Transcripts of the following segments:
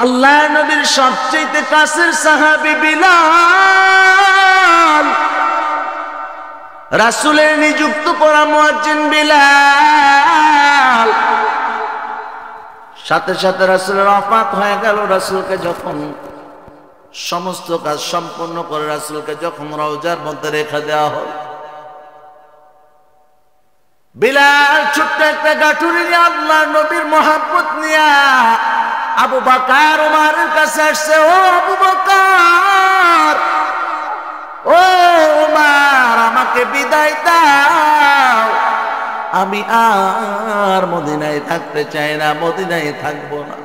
আল্লাহ নবীর সবচেয়ে কাছের সাহাবী বিলাল, রাসূলের নিযুক্ত করা মুয়াজ্জিন বিলাল। সাথে সাথে রাসূলের ওফাত হয়ে গেল। রাসূলকে যখন সমস্ত কাজ সম্পন্ন করে রাসূলকে যখন রওজার মধ্যে রেখে দেওয়া হল, বিলাল ছোট্ট একটা গাঠুরি নিয়ে আল্লাহ নবীর মহব্বত নিয়ে আবু বকর ওমরের কাছে আসছে। ও আবু বকর, ও ওমর, আমাকে বিদায় দাও, আমি আর মদিনায় থাকতে চাই না, মদিনায় থাকবো না।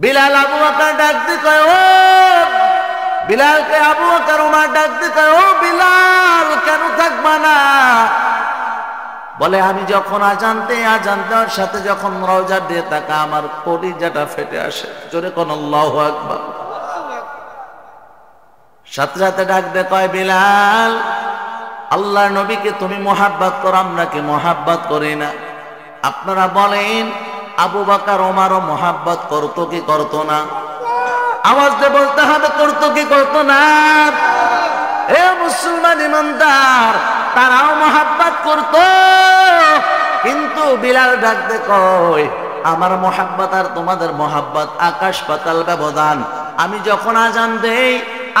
বিলাল আবু বকর ডাক দিয়ে কয়, ও বিলালকে আবু বকর ওমর ডাক দিয়ে কয়, ও বিলাল, কেন থাকবা না? বলে, আমি যখন আজান দেওয়ার সাথে যখন রওজার দিয়ে তাকা আমার কলিজাটা ফেটে আসে। জোরে কোন আল্লাহু আকবার। সাথে সাথে ডাক দিয়ে কয়, বিলাল, আল্লাহর নবীকে তুমি মহাব্বত করো, আমরা কি মহাব্বত করি না? আপনারা বলেন, আবু বকর ওমরও মহাব্বত করতো কি করতো না? আওয়াজ দিয়ে বলতে হবে, করতো কি করতো না? এ মুসলমান ইমানদার, তারাও মহাব্বত করতো। কিন্তু বিলাল ডাক দিয়ে কয়, আমার মহাব্বত আর তোমাদের মহাব্বত আকাশ পাতাল ব্যবধান। আমি যখন আজান দেই,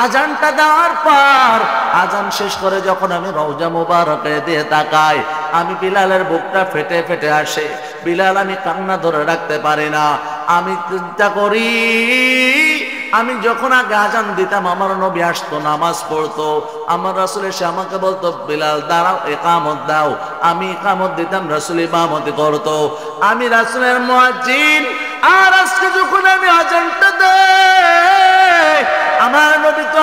আজানটা দেওয়ার পর আজান শেষ করে যখন আমি রওজা মুবারকে দিয়ে তাকাই, আমি বিলালের বুকটা ফেটে ফেটে আসে। বিলাল, আমি কান্না ধরে রাখতে পারি না। আমি চিন্তা করি, আমি যখন আগে আজান দিতাম আমার নবী আসতো, নামাজ পড়তো, আমার রাসূল এসে আমাকে বলতো, বিলাল দাঁড়াও, ইকামত দাও। আমি ইকামত দিতাম, রাসূল ইমামতি করতো, আমি রাসূলের মুয়াজ্জিন। আর আজকে যখন আমি আজানটা দেই, আমার নবী তো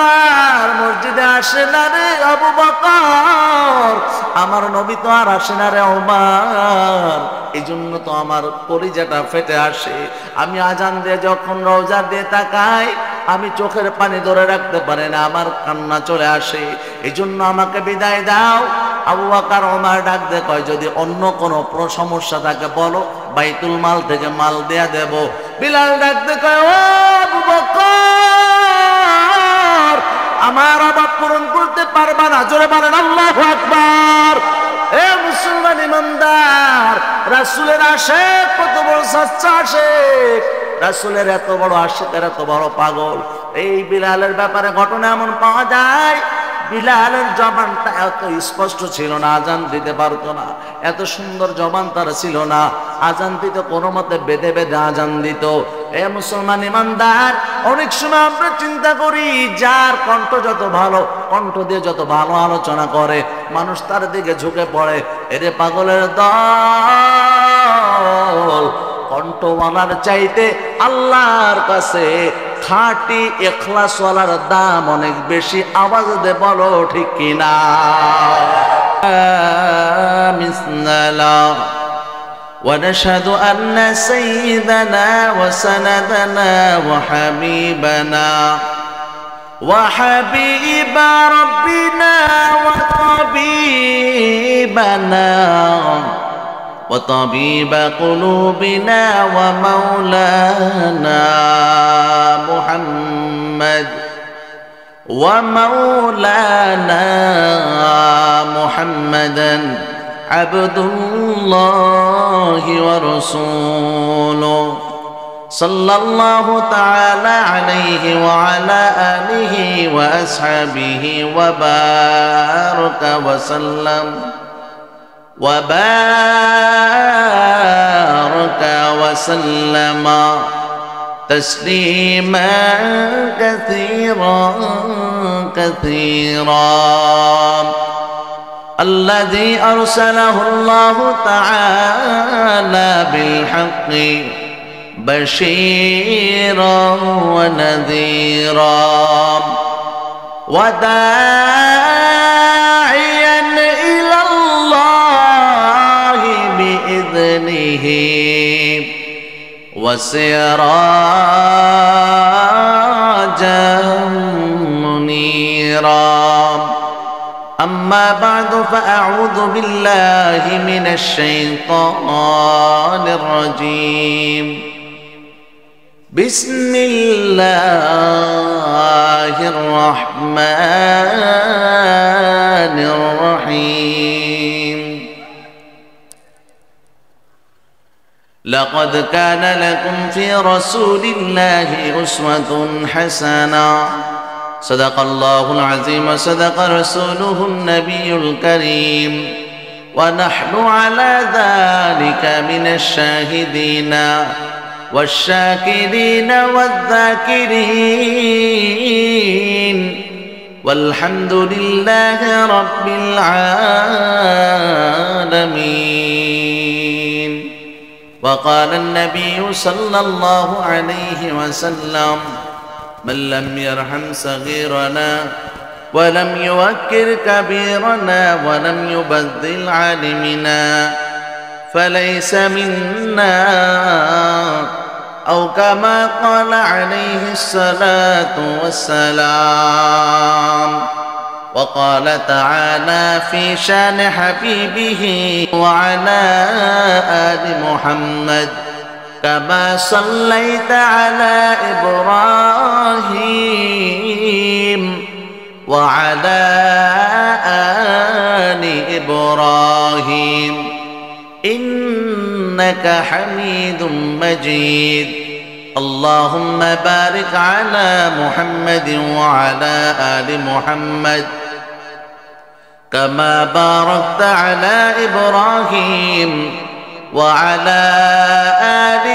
আর মসজিদে আসে না রে আবু বকর, আমার নবী তো আর আসে না রে ওমর। এই জন্য তো আমার কলিজাটা ফেটে আসে। আমি আজান দিয়ে যখন রওজা দিয়ে তাকাই, আমি চোখের পানি ধরে রাখতে পারি না, আমার কান্না চলে আসে। এই জন্য আমাকে বিদায় দাও। আবু বকর ওমর ডাক দিয়ে কয়, যদি অন্য কোনো সমস্যা থাকে বলো, বাইতুল মাল থেকে মাল দেয়া দেব। বিলাল ডাক দিয়ে কয়, ও আবু বকর, আমার অভাব পূরণ করতে পারবা না? জোরে বলেন আল্লাহু আকবার। এ মুসলমান ইমানদার, রাসূলের আশিক কত বড় সাচ্চা আশিক, রাসূলের এত বড় আশিকের এত বড় পাগল। এই বিলালের ব্যাপারে ঘটনা এমন পাওয়া যায়, বিলালের জবানটা এত স্পষ্ট ছিল না, আজান দিতে পারতো না। এত সুন্দর জবান তার ছিল না, আজান দিত কোনো মতে বেঁধে বেঁধে আজান দিত। এ মুসলমান ইমানদার, অনেক সময় আমরা চিন্তা করি, যার কণ্ঠ যত ভালো, কণ্ঠ দিয়ে যত ভালো আলোচনা করে, মানুষ তার দিকে ঝুঁকে পড়ে। এরে পাগলের দল, কণ্ঠওয়ালার চাইতে আল্লাহর কাছে খাঁটি ইখলাসওয়ালার দাম অনেক বেশি। আওয়াজ দে বলো ঠিক কিনা? বিসমিল্লাহ ونشهد أن سيدنا وسندنا وحبيبنا وحبيب ربنا وطبيبنا وطبيب قلوبنا ومولانا محمد ومولانا محمدا عبد الله ورسوله صلى الله تعالى عليه وعلى آله وأصحابه وبارك وسلم وبارك وسلم تسليما كثيرا كثيرا. الذي أرسله الله تعالى بالحق بشيرا ونذيرا وداعيا إلى الله بإذنه وسراجا منيرا. أما بعد فأعوذ بالله من الشيطان الرجيم. بسم الله الرحمن الرحيم لقد كان لكم في رسول الله أسوة حسنة صدق الله العظيم وصدق رسوله النبي الكريم ونحن على ذلك من الشاهدين والشاكرين والذاكرين والحمد لله رب العالمين وقال النبي صلى الله عليه وسلم من لم يرحم صغيرنا ولم يوقر كبيرنا ولم يبذل عالمنا فليس منا أو كما قال عليه الصلاة والسلام وقال تعالى في شان حبيبه وعلى آل محمد كما صليت على إبراهيم وعلى آل إبراهيم إنك حميد مجيد اللهم بارك على محمد وعلى آل محمد كما باركت على إبراهيم وعلى آل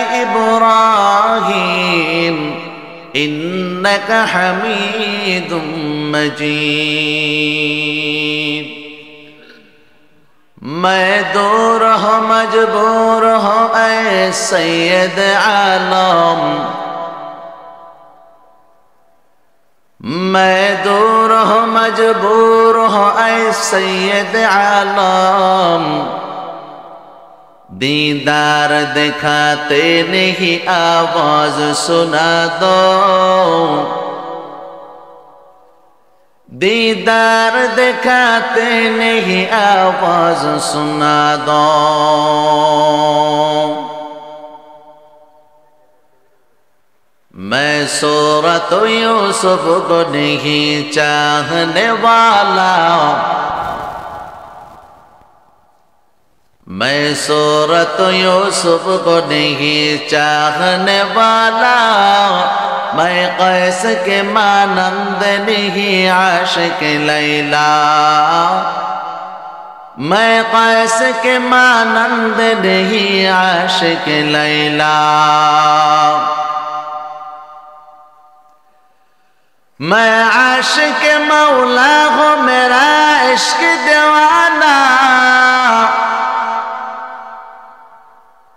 إبراهيم إنك حميد مجيد मैं दूर हो मजबूर हो ऐ सैयद आलम मैं दूर हो मजबूर हो ऐ सैयद आलम दीदार दिखाते नहीं आवाज सुना दो दीदार दिखाते नहीं आवाज सुना दो मैं सूरत यूसुफ को नहीं चाहने वाला मैं सूरत यूसुफ को नहीं चाहने वाला मैं कैस के मानंद नहीं आशिक लैला मैं कैस के मानंद नहीं आशिक लैला मैं आशिक मौला हूँ मेरा इश्क दीवाना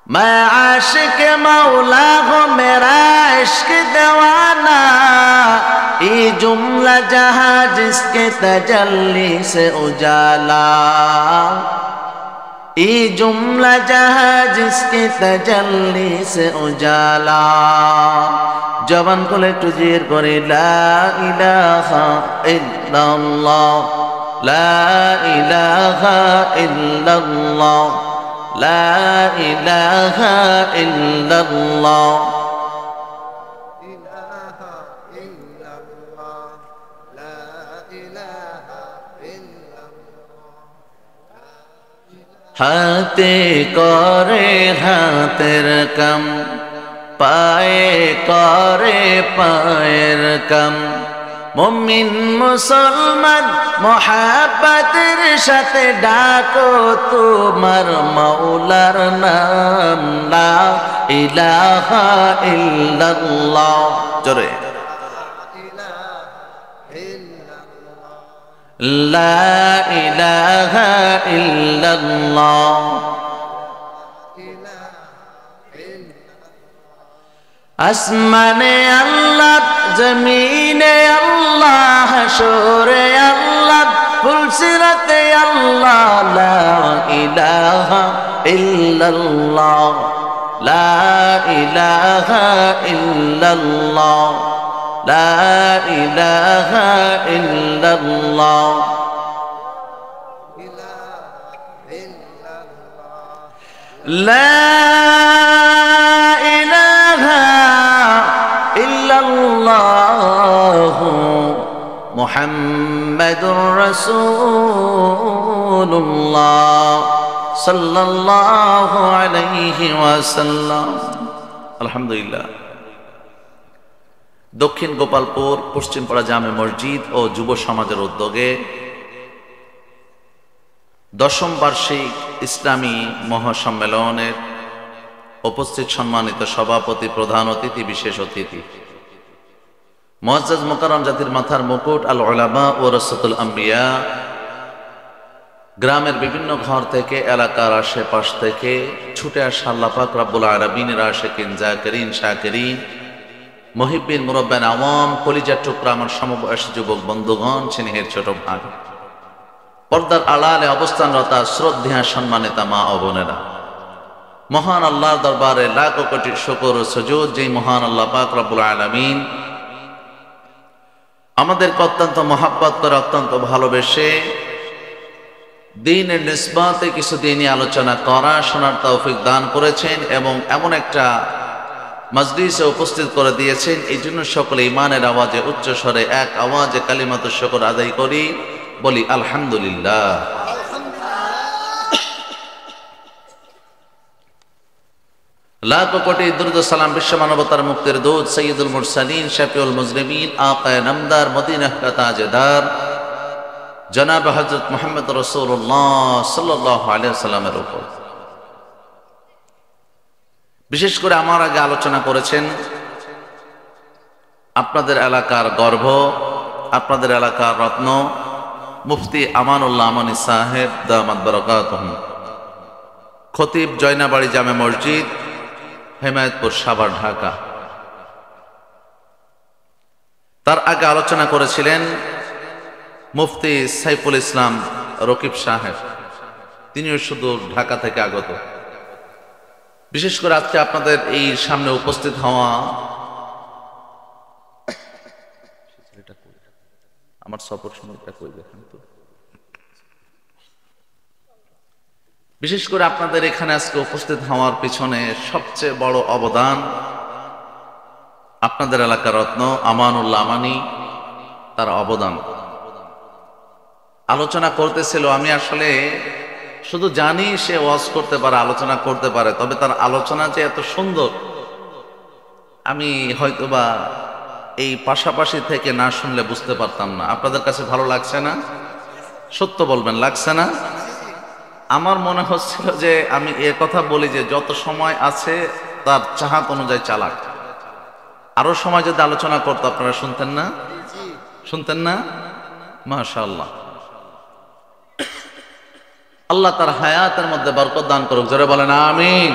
मैं आशिक मौला हूँ मेरा इश्क दीवाना ये जुमला जहाँ जिसके तजल्ली से उजाला ये जुमला जहाँ जिसके तजल्ली से उजाला जवान को एकटू जिर करे ला इलाहा इल्लल्लाह ला इलाहा इल्लल्लाह لا إله إلا الله لا إله إلا الله হাতে করে হাতের কাম পায়ে করে পায়ের কাম মুমিন মুসলমান মোহাব্বতের সাথে ডাকো তোমার মাওলার নাম লা ইলাহা ইল্লাল্লাহ জোরে লা ইলাহা ইল্লাল্লাহ আসমানে আল্লাহ জমিনে আল্লাহ হাশরে আল্লাহ ফুলসিরাতে আল্লাহ লা ইলাহা ইল্লাল্লাহ লা ইলাহা ইল্লাল্লাহ লা ইলাহা ইল্লাল্লাহ لا إله ইল্লাল্লাহু মুহাম্মাদুর রাসূলুল্লাহ সাল্লাল্লাহু আলাইহি ওয়াসাল্লাম। আলহামদুলিল্লাহ। দক্ষিণ গোপালপুর পশ্চিমপাড়া জামে মসজিদ ও যুব সমাজের উদ্যোগে 10ম বার্ষিক ইসলামী মহাসম্মেলনের উপস্থিত সম্মানিত সভাপতি, প্রধান অতিথি, বিশেষ অতিথি, মুআজ্জাজ মুকাররম জাতির মাথার মুকুট, আল উলামা ও ওয়ারাসাতুল আম্বিয়া, গ্রামের বিভিন্ন ঘর থেকে, এলাকার আশেপাশ থেকে ছুটে আসা আল্লাহ পাক রব্বুল আলামিনের আশিকিন, জাকিরিন, শাকিরিন, মুহিব্বিন, মুরব্বান আওয়াম, কলিজার টুকরা আমার সমবয়সী যুবক বন্ধুগণ, স্নেহের ছোট ভাই, পর্দার আড়ালে অবস্থানরতা শ্রদ্ধেয় সম্মানিতা মা ও বোনেরা, মহান আল্লাহর দরবারে লাখো কোটি শুকর ও সুজুদ, যেই মহান আল্লাহ পাক রব্বুল আলামিন আমাদেরকে অত্যন্ত মহাব্বত করে, অত্যন্ত ভালোবেসে দ্বীনের নিসবতে কিছু দ্বীনি আলোচনা করা, শোনার তৌফিক দান করেছেন এবং এমন একটা মজলিসে উপস্থিত করে দিয়েছেন। এই জন্য সকলে ইমানের আওয়াজে, উচ্চ স্বরে এক আওয়াজে কালিমাতুশ শুকর আদায় করি, বলি আলহামদুলিল্লাহ। লাখো কোটি দুরূদ ও সালাম বিশ্ব মানবতার মুক্তির দূত সৈয়দুল মুরসালিন, শাফিউল মুজরিমিন, আকায়ে নামদার, মদিনার তাজেদার জনাব হযরত মুহাম্মদ রাসূলুল্লাহ সাল্লাল্লাহু আলাইহি ওয়াসাল্লামের উপর। বিশেষ করে আমার আগে আলোচনা করেছেন আপনাদের এলাকার গর্ব, আপনাদের এলাকার রত্ন মুফতি আমানুল্লাহ আমানী সাহেব দামাত বারাকাতুহু, খতিব জয়নাবাড়ি জামে মসজিদ, হেমায়েতপুর, সাভার, ঢাকা। তার আগে আলোচনা করেছিলেন মুফতি সাইফুল ইসলাম রকিব সাহেব, তিনিও শুধু ঢাকা থেকে আগত। বিশেষ করে আজকে আপনাদের এই সামনে উপস্থিত হওয়া, আমার সফর সময়টা কই দেখেন তো, বিশেষ করে আপনাদের এখানে আজকে উপস্থিত হওয়ার পিছনে সবচেয়ে বড় অবদান আপনাদের এলাকার রত্ন আমানুল্লাহ আমানী, তার অবদান। আলোচনা করতেছিল, আমি আসলে শুধু জানি সে ওয়াজ করতে পারে, আলোচনা করতে পারে, তবে তার আলোচনা যে এত সুন্দর আমি হয়তোবা এই পাশাপাশি থেকে না শুনলে বুঝতে পারতাম না। আপনাদের কাছে ভালো লাগছে না? সত্য বলবেন, লাগছে না? আমার মনে হচ্ছিল যে আমি এ কথা বলি যে যত সময় আছে তার চাহাত অনুযায়ী চালাক, আরো সময় যদি আলোচনা করতো আপনারা শুনতেন না? শুনতেন না? মাশাআল্লাহ। আল্লাহ তার হায়াতের মধ্যে বরকত দান করুক, জোরে বলেন আমিন।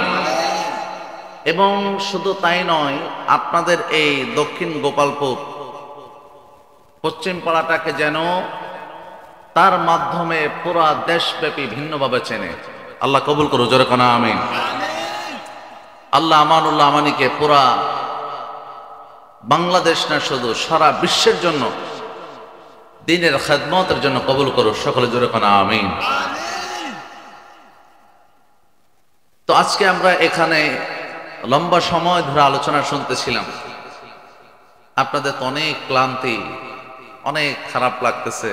এবং শুধু তাই নয়, আপনাদের এই দক্ষিণ গোপালপুর পশ্চিম পাড়াটাকে যেন তার মাধ্যমে পুরা দেশব্যাপী ভিন্নভাবে চেনে। আল্লাহ কবুল করুক, জোরে কোন আমিন। আল্লাহ আমানুল্লাহ আমানীকে পুরা বাংলাদেশ না, শুধু সারা বিশ্বের জন্য দ্বীনের খেদমতের জন্য কবুল করুক, সকলে জোরে কোন আমিন। তো আজকে আমরা এখানে লম্বা সময় ধরে আলোচনা শুনতেছিলাম। আপনাদের তো অনেক ক্লান্তি, অনেক খারাপ লাগতেছে,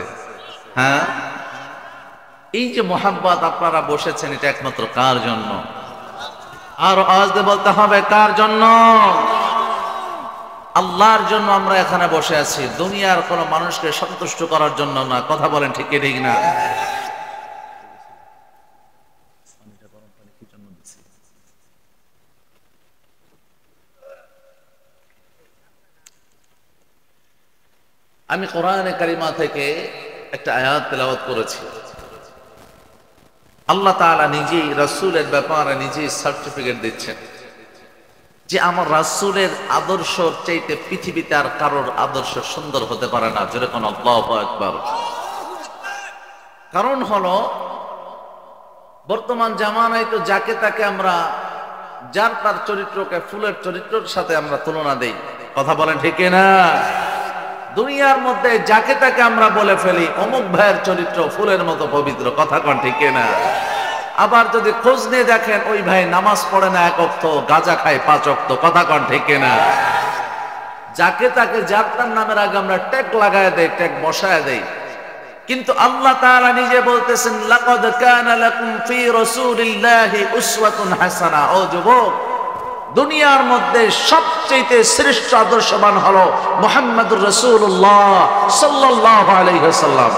হ্যাঁ? এই যে মোহাব্বত আপনারা বসেছেন, এটা একমাত্র কার জন্য? আর আওয়াজ দিয়ে বলতে হবে, কার জন্য? আল্লাহর জন্য আমরা এখানে বসে আছি, দুনিয়ার কোনো মানুষকে সন্তুষ্ট করার জন্য না। কথা বলেন ঠিক ঠিক না? আমি কোরআনে কারিমা থেকে একটা আয়াত তেলাওয়াত করেছি। আল্লাহ তাআলা নিজেই রাসূলের ব্যাপারে নিজেই সার্টিফিকেট দিচ্ছেন যে আমার রাসূলের আদর্শের চাইতে পৃথিবীতে আর কারোর আদর্শ সুন্দর হতে পারে না। যেরকম আল্লাহু আকবার। কারণ হলো বর্তমান জামানায় তো যাকে তাকে আমরা, যার তার চরিত্রকে ফুলের চরিত্রের সাথে আমরা তুলনা দেই। কথা বলেন ঠিক না? দুনিয়ার মধ্যে যাকে তাকে আমরা বলে ফেলি অমুক ভাইয়ের চরিত্র ফুলের মতো পবিত্র। কথা কন ঠিক না? আবার যদি খোঁজ নিয়ে দেখেন ওই ভাই নামাজ পড়ে না 1 ওয়াক্ত, গাঁজা খায় 5 ওয়াক্ত। কথা কন ঠিক না? যাকে তাকে যার তার নামের আগে আমরা ট্যাগ লাগায় দেই, ট্যাগ বসায় দেই। কিন্তু আল্লাহ তাআলা নিজে বলতেছেন লাকাদ কানা লাকুম ফি রাসূলিল্লাহি উসওয়াতুন হাসানাহ। ও যুবক, দুনিয়ার মধ্যে সবচেয়ে শ্রেষ্ঠ আদর্শবান হলো মুহাম্মদুর রাসূলুল্লাহ সাল্লাল্লাহু আলাইহি ওয়াসাল্লাম।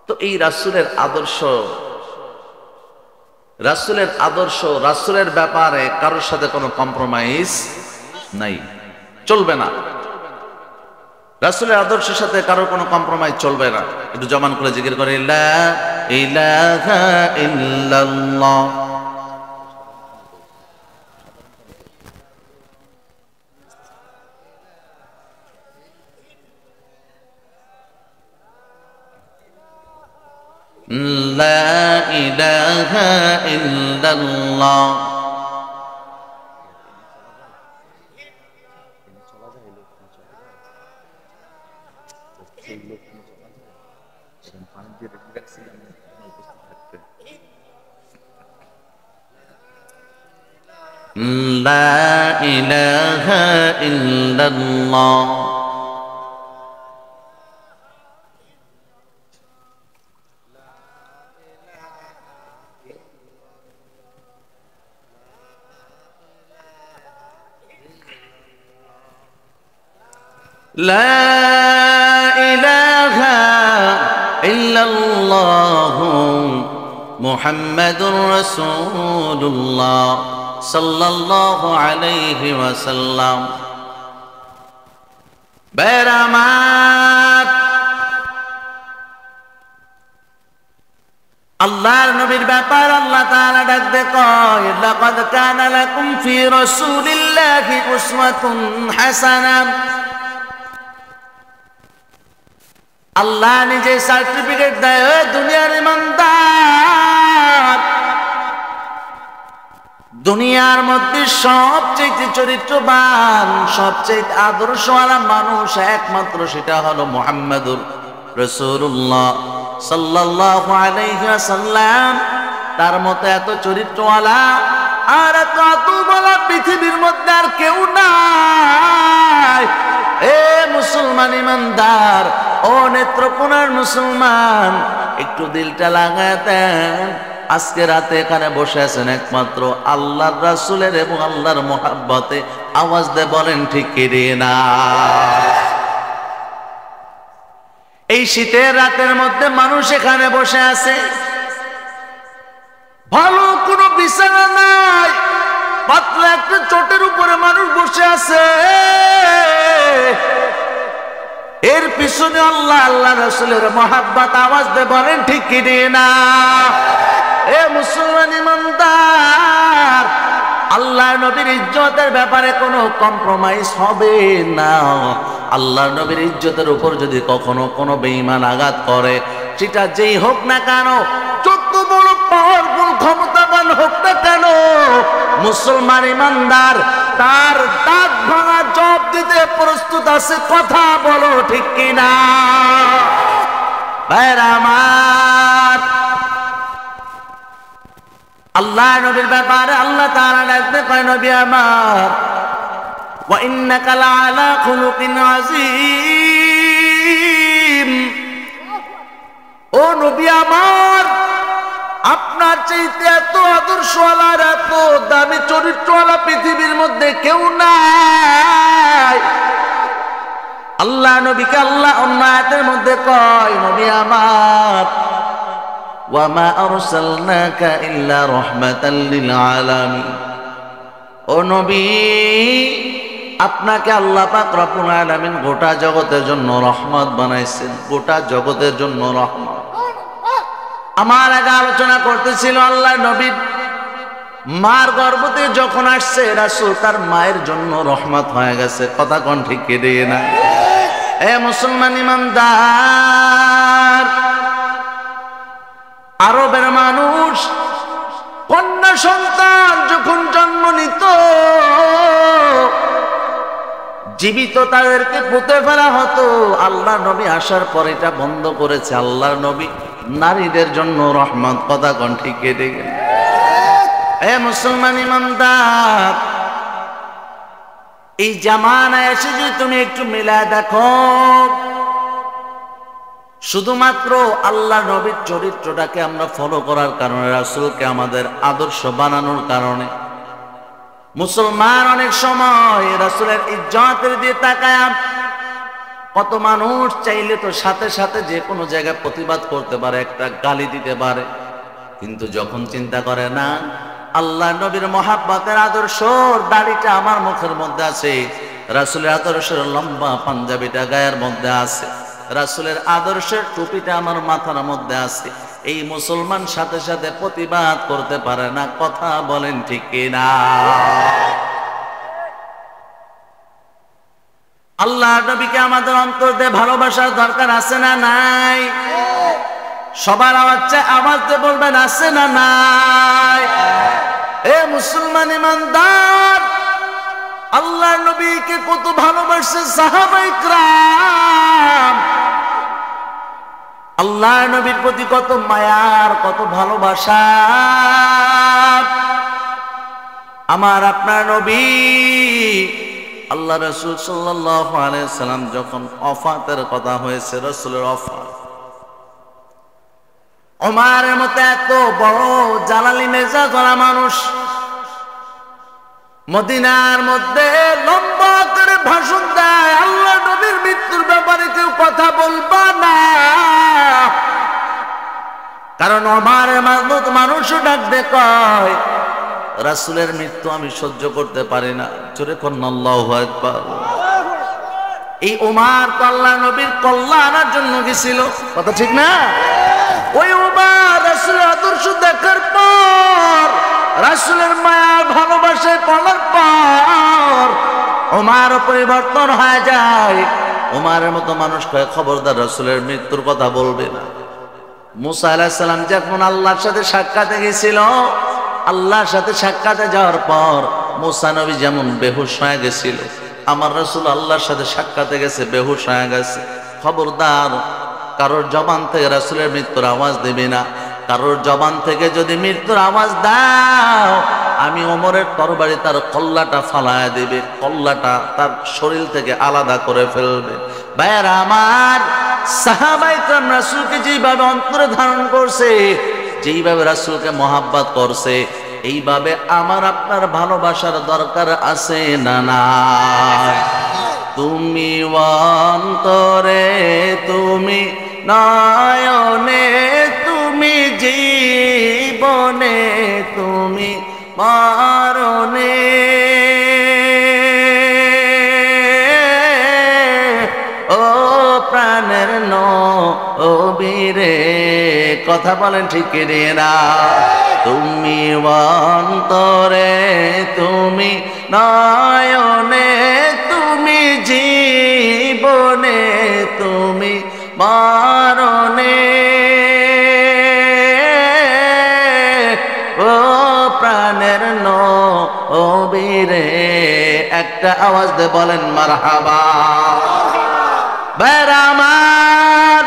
তো এই রাসূলের আদর্শ, রাসূলের ব্যাপারে কারোর সাথে কোনো কম্প্রোমাইজ নাই, চলবে না। রাসূলের আদর্শের সাথে কারোর কোনো কম্প্রোমাইজ চলবে না। একটু জমান করে জিকির করে লা ইলাহা ইল্লাল্লাহ। লা ইলাহা ইল্লাল্লাহ। লা ইলাহা ইল্লাল্লাহ। লা ইলাহা ইল্লাল্লাহ মুহাম্মাদুর রাসূলুল্লাহ সাল্লাল্লাহু আলাইহি ওয়াসাল্লাম। বেরামাত আল্লাহর নবীর ব্যাপার আল্লাহ তাআলা ডাক দে কয় লাকাদ কানা লাকুম ফি রাসূলিল্লাহি উসওয়াতুন হাসানাহ। আল্লাহ নিজে সার্টিফিকেট দেয়, ও দুনিয়ার ইমানদার, দুনিয়ার মধ্যে সবচেয়ে চরিত্রবান, সবচেয়ে আদর্শওয়ালা মানুষ একমাত্র সেটা হলো মুহাম্মদুর রাসূলুল্লাহ সাল্লাল্লাহু আলাইহি ওয়াসাল্লাম। তার মতো এত চরিত্রওয়ালা আর এত আদবওয়ালা পৃথিবীর মধ্যে আর কেউ নাই। এ মুসলমান ইমানদার, ও নেত্রকোনার মুসলমান, একটু দিলটা লাগায় দেন। আজকে রাতে এখানে বসে আছেন একমাত্র আল্লাহর রাসূলের এবং আল্লাহর মোহাব্বতে। আওয়াজ দিয়ে বলেন ঠিক কি না? এই শীতের রাতের মধ্যে মানুষ এখানে বসে আছে, ভালো কোনো বিছানা নাই, পাতলা একটা চটের উপরে মানুষ বসে আছে। এর পিছনে আল্লাহ আল্লাহ রাসূলের মোহাব্বত। আওয়াজ দিয়ে বলেন ঠিক কি না? এ মুসলমান ইমানদার, আল্লাহ নবীর ইজ্জতের ব্যাপারে কোনো কম্প্রোমাইজ হবে না। আল্লাহ নবীর ইজ্জতের উপর যদি কখনো কোনো বেঈমান আঘাত করে, সেটা যেই হোক না কেন, যত বড় পাওয়ারফুল ক্ষমতাবান হোক না কেন, মুসলমান ইমানদার তার দাঁত ভাঙা জবাব দিতে প্রস্তুত আছে। কথা বলো ঠিক কিনা? ভাইরা আমার, আল্লাহ নবীর ব্যাপারে আল্লাহ তাআলা ডাকতে কয় নবী আমার, ওয়া ইন্নাকা লাআলা খুলুকিন আযীম। ও নবী আমার, আপনার চাইতে এত আদর্শওয়ালা আর এত দামি চরিত্রওয়ালা পৃথিবীর মধ্যে কেউ নাই। আল্লাহ নবীকে আল্লাহ অন্য আয়াতের মধ্যে কয় নবী আমার, ওয়ামা আরসালনাকা ইল্লা রাহমাতাল লিল আলামিন। ও নবী, আপনাকে আল্লাহ পাক রব্বুল আলামিন গোটা জগতের জন্য রহমত বানাইছেন, গোটা জগতের জন্য রহমত। আমার আগে আলোচনা করতেছিল আল্লাহ নবীর মার গর্ভতে যখন আসছে রাসূল তার মায়ের জন্য রহমত হয়ে গেছে। কথা কোন ঠিক কেটে না? এ মুসলমান ইমানদার, আরবের মানুষ কন্যা সন্তান যখন জন্ম নিত, জীবিত তাদেরকে পুঁতে ফেলা হতো। আল্লাহ নবী আসার পর এটা বন্ধ করেছে। আল্লাহ নবী নারীদের জন্য রহমত। কথা কোন ঠিক কেটে গেল? এ মুসলমান ইমানদার, এই জামানায় এসে যদি তুমি একটু মিলায় দেখো, শুধুমাত্র আল্লাহ নবীর চরিত্রটাকে আমরা ফলো করার কারণে, রাসূলকে আমাদের আদর্শ বানানোর কারণে মুসলমান অনেক সময় রাসূলের ইজ্জতের দিয়ে তাকায়। কত মানুষ চাইলে তো সাথে সাথে যে কোনো জায়গায় প্রতিবাদ করতে পারে, একটা গালি দিতে পারে, কিন্তু যখন চিন্তা করে না আল্লাহ নবীর মহাব্বতের আদর্শ, দাড়িটা আমার মুখের মধ্যে আছে, রাসূলের আদর্শের লম্বা পাঞ্জাবিটা গায়ের মধ্যে আছে, রাসূলের আদর্শের টুপিটা আমার মাথার মধ্যে আছে, এই মুসলমান সাথে সাথে প্রতিবাদ করতে পারে না। কথা বলেন ঠিক কিনা? আল্লাহ নবীকে আমাদের অন্তর দিয়ে ভালোবাসার দরকার আছে না নাই? সবার আওয়াজ দিয়ে বলবেন আছে না নাই? এ মুসলমান ইমানদার, আল্লাহ নবীকে কত ভালোবাসে সাহাবায়ে কিরাম, আল্লাহ নবীর প্রতি কত মায়ার, কত ভালোবাসা। আমার আপনার নবী আল্লাহ রাসূল সাল্লাল্লাহু আলাইহি সাল্লাম যখন ওফাতের কথা হয়েছে, রাসূলের ওফাত, ওমরের মতো এত বড় জালালি মেজাজ ওরা মানুষ মদিনার মধ্যে লম্বা করে ভাষণ দেয়, আল্লাহ নবীর মৃত্যুর ব্যাপারে কেউ কথা বলবা না, কারণ ওমরের মতো মানুষও ডাক দিয়ে কয় রাসূলের মৃত্যু আমি সহ্য করতে পারি না। জোরে কোন আল্লাহু আকবার। এই ওমর তো আল্লাহ নবীর কল্যাণের জন্য গেছিল, কথা ঠিক না? ওই ওমর রাসূলের আদর্শ দেখার পর, রাসূলের মায়া ভালোবাসা পড়ার পর ওমর পরিবর্তন হয়ে যায়। ওমরের মতো মানুষ কয় খবরদার রাসূলের মৃত্যুর কথা বলবে না। মুসা আলাইহিস সালাম যখন আল্লাহর সাথে সাক্ষাতে গেছিল, আল্লাহর সাথে সাক্ষাতে যাওয়ার পর মুসা নবী যেমন বেহুশ হয়ে গেছিল, আমার রাসূল আল্লাহর সাথে সাক্ষাতে গেছে, বেহুশ হয়ে গেছে। খবরদার কারোর জবান থেকে রাসূলের মৃত্যুর আওয়াজ দেবে না। কারোর জবান থেকে যদি মৃত্যুর আওয়াজ দাও, আমি ওমরের তরবারি তার কল্লাটা ফালায় দেবে, কল্লাটা তার শরীর থেকে আলাদা করে ফেলবে। ভাইয়েরা আমার, সাহাবায়ে কেরাম রাসূলকে যেভাবে অন্তরে ধারণ করছে, যেইভাবে রাসূলকে মহাব্বত করছে, এইভাবে আমার আপনার ভালোবাসার দরকার আছে না নাই? তুমি অন্তরে, তুমি নয়নে, তুমি জীবনে, তুমি মরণে, ও প্রাণের নবীরে, কথা বলেন ঠিক না? তুমি অন্তরে, তুমি নয়নে, তুমি জীবনে, তুমি মরণে, ও প্রাণের নবীরে, একটা আওয়াজ দিয়ে বলেন মারহাবা। ভাইরা আমার,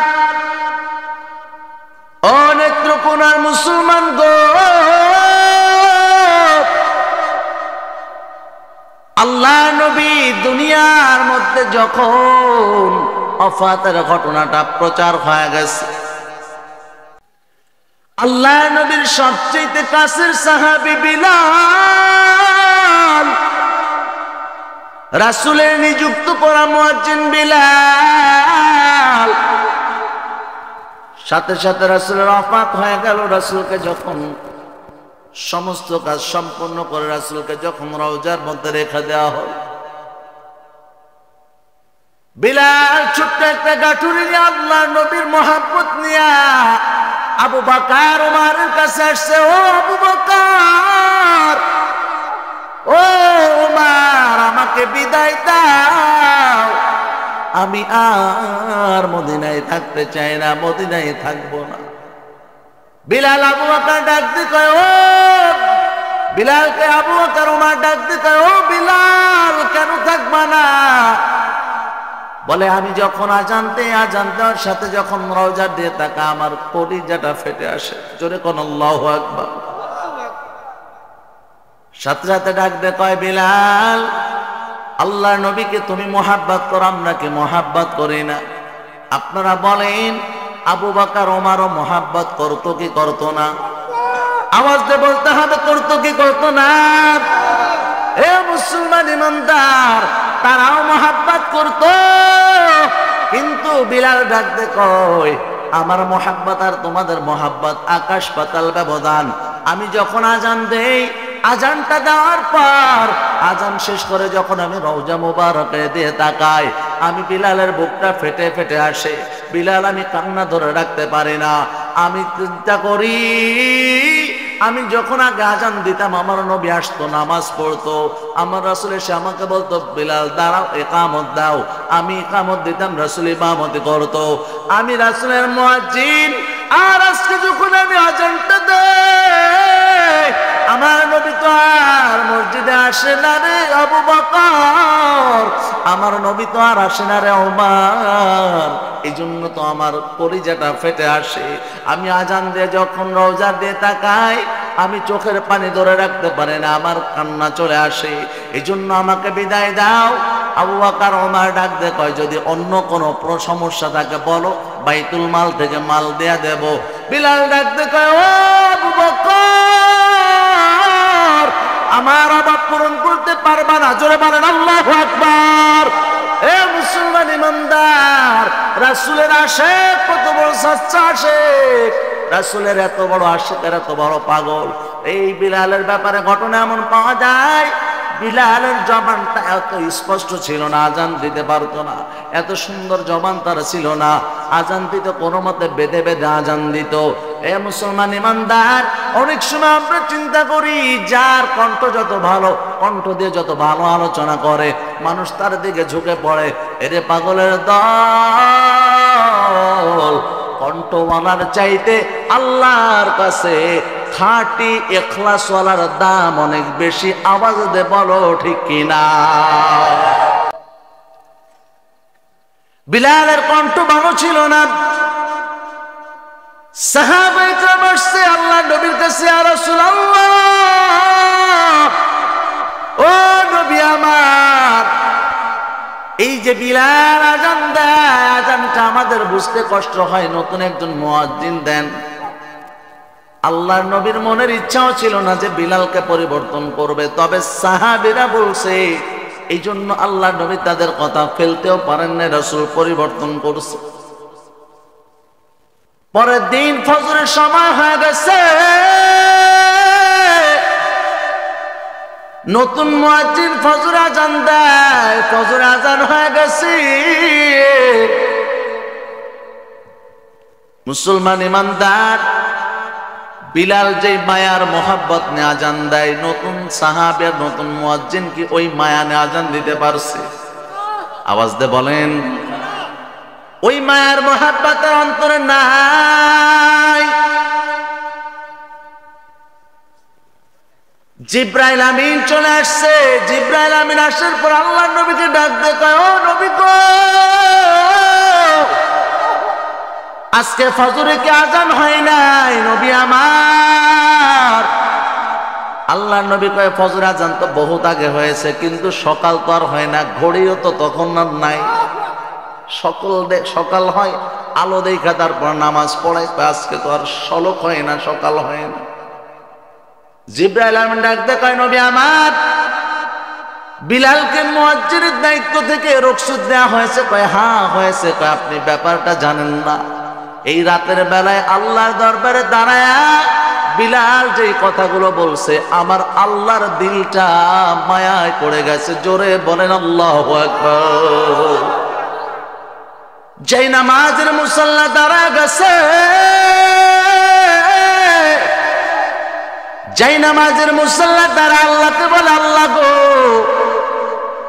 ও নেত্রকোনার মুসলমান গো, আল্লাহ নবী দুনিয়ার মধ্যে যখন ওফাতের ঘটনাটা প্রচার হয়ে গেছে, আল্লাহ নবীর সবচেয়ে কাছের সাহাবী বিলাল, রাসূলের নিযুক্ত করা মুয়াজ্জিন বিলাল, সাথে সাথে রাসূলের ওফাত হয়ে গেল। রাসূলকে যখন সমস্ত কাজ সম্পন্ন করে রাসূলকে যখন রওজার মধ্যে রেখে দেওয়া হল, বিলাল ছোট্ট একটা গাঠুরি নিয়ে আল্লাহ নবীর মহব্বত নিয়ে আবু বকর ওমরের কাছে আসছে। ও আবু বকর, ও ওমর, আমাকে বিদায় দাও, আমি আর মদিনায় থাকতে চাই না, মদিনায় থাকবো না। বিলাল আবু বকর ডাক দিয়ে কয়, ও বিলালকে আবু বকর ওমর ডাক দিয়ে কয়, ও বিলাল, কেন থাকবা না? বলে আমি যখন আজান দেওয়ার সাথে যখন রওজা দিয়ে তাকা, আমার কলিজাটা ফেটে আসে। জোরে কোন আল্লাহু আকবার। সাথে সাথে ডাক দিয়ে কয়, বিলাল আল্লাহর নবীকে তুমি মোহাব্বত করো, আমরা কি মোহাব্বত করি না? আপনারা বলেন আবু বকর ওমরও মোহাব্বত করতো কি করতো না? আওয়াজ দিয়ে বলতে হবে, করতো কি করতো না? এ মুসলমান ইমানদার, তারাও মোহাব্বত করতো। কিন্তু বিলাল ডাক দে কয়, আমার মোহাব্বত আর তোমাদের মোহাব্বত আকাশ পাতাল ব্যবধান। আমি যখন আজান দেই, আজানটা দেওয়ার পর আজান শেষ করে যখন আমি রওজা মুবারকে দিয়ে তাকাই, আমি বিলালের বুকটা ফেটে ফেটে আসে। বিলাল, আমি কান্না ধরে রাখতে পারি না। আমি চিন্তা করি, আমি যখন আগে আজান দিতাম আমার নবী আসতো, নামাজ পড়তো, আমার রাসূল এসে আমাকে বলতো বিলাল দাঁড়াও, ইকামত দাও। আমি ইকামত দিতাম, রাসূল ইমামতি করতো। আমি রাসূলের মুয়াজ্জিন। আর আজকে যখন আমি আজানটা দেই, আমার নবী তো আর মসজিদে আসে না রে আবু বকর, আমার নবী তো আর আসে না রে ওমর। এই জন্য তো আমার কলিজাটা ফেটে আসে। আমি আজান দিয়ে যখন রওজা দিয়ে তাকাই, আমি চোখের পানি ধরে রাখতে পারি না, আমার কান্না চলে আসে। এই জন্য আমাকে বিদায় দাও। আবু বকর ওমর ডাক দে কয়, যদি অন্য কোনো সমস্যা থাকে বলো, বাইতুল মাল থেকে মাল দেয়া দেব। বিলাল ডাক দে কয়, ও আবু বকর, আমার অভাব পূরণ করতে পারবা না? জোরে বলেন আল্লাহু আকবার। এ মুসলমান ইমানদার, রাসূলের আশিক কত বড় সাচ্চা আশিক, রাসূলের এত বড় আশিকের এত বড় পাগল। এই বিলালের ব্যাপারে ঘটনা এমন পাওয়া যায়, বিলালের জবানটা এত স্পষ্ট ছিল না, আজান দিতে পারতো না। এত সুন্দর জবান তার ছিল না, আজান দিত কোনো মতে বেঁধে বেঁধে আজান দিত। এ মুসলমান ইমানদার, অনেক সময় আমরা চিন্তা করি যার কণ্ঠ যত ভালো, কণ্ঠ দিয়ে যত ভালো আলোচনা করে, মানুষ তার দিকে ঝুঁকে পড়ে। এরে পাগলের দল, কণ্ঠওয়ালার চাইতে আল্লাহর কাছে খাঁটি ইখলাসওয়ালার দাম অনেক বেশি। আওয়াজ দে বলো ঠিক কিনা? বিলালের কণ্ঠ ভালো ছিল না। সাহাবায়ে কেরাম আসছে আল্লাহর নবীর কাছে, ইয়া রাসূলুল্লাহ, ও নবী আমার, এই যে বিলাল আজান দেয়, আজানটা আমাদের বুঝতে কষ্ট হয়, নতুন একজন মুয়াজ্জিন দেন। আল্লাহর নবীর মনের ইচ্ছাও ছিল না যে বিলালকে পরিবর্তন করবে, তবে সাহাবীরা বলছে, এই জন্য আল্লাহর নবী তাদের কথা ফেলতেও পারেন না, রাসূল পরিবর্তন করছে। পরের দিন ফজরের সময় হয়ে গেছে, নতুন মুয়াজ্জিন ফজর আজান দেয়, ফজর আজান হয়ে গেছে। মুসলমান ইমানদার, বিলাল যে মায়ার মোহাব্বত নিয়ে আজান দেয়, নতুন সাহাবী নতুন মুয়াজ্জিন কি ওই মায়া নিয়ে আজান দিতে পারছে? আওয়াজ দিয়ে বলেন। ওই মায়ার মোহাব্বতের অন্তরে নাই। জিব্রাইল আমিন চলে আসছে। জিব্রাইল আমিন আসার পর আল্লাহর নবীকে ডাক দিয়ে কয়, ও নবী গো, আজকে ফজরে কি আজান হয় নাই নবী আমার? আল্লাহর নবী কয়, ফজর আজান তো বহুত আগে হয়েছে, কিন্তু সকাল তো আর হয় না, ঘড়িও তো তখন আর নাই। সকাল হয়, আলো দেখা তারপর নামাজ পড়ায়, আজকে তো আর সলক হয় না, সকাল হয় না। জিব্রাইল আমিন ডাক দিয়ে কয়, নবী আমার, বিলালকে মুয়াজ্জিনের দায়িত্ব থেকে রুখসত দেওয়া হয়েছে? কয়, হ্যাঁ হয়েছে। কয়, আপনি ব্যাপারটা জানেন না? এই রাতের বেলায় আল্লাহর দরবারে দাঁড়ায়া বিলাল যে কথাগুলো বলছে, আমার আল্লাহর দিলটা মায়ায় পড়ে গেছে। জোরে বলেন আল্লাহু আকবার। যেই নামাজের মুসাল্লা দাঁড়া গেছে, যেই নামাজের মুসাল্লা দ্বারা আল্লাহকে বলে, আল্লাহ গো,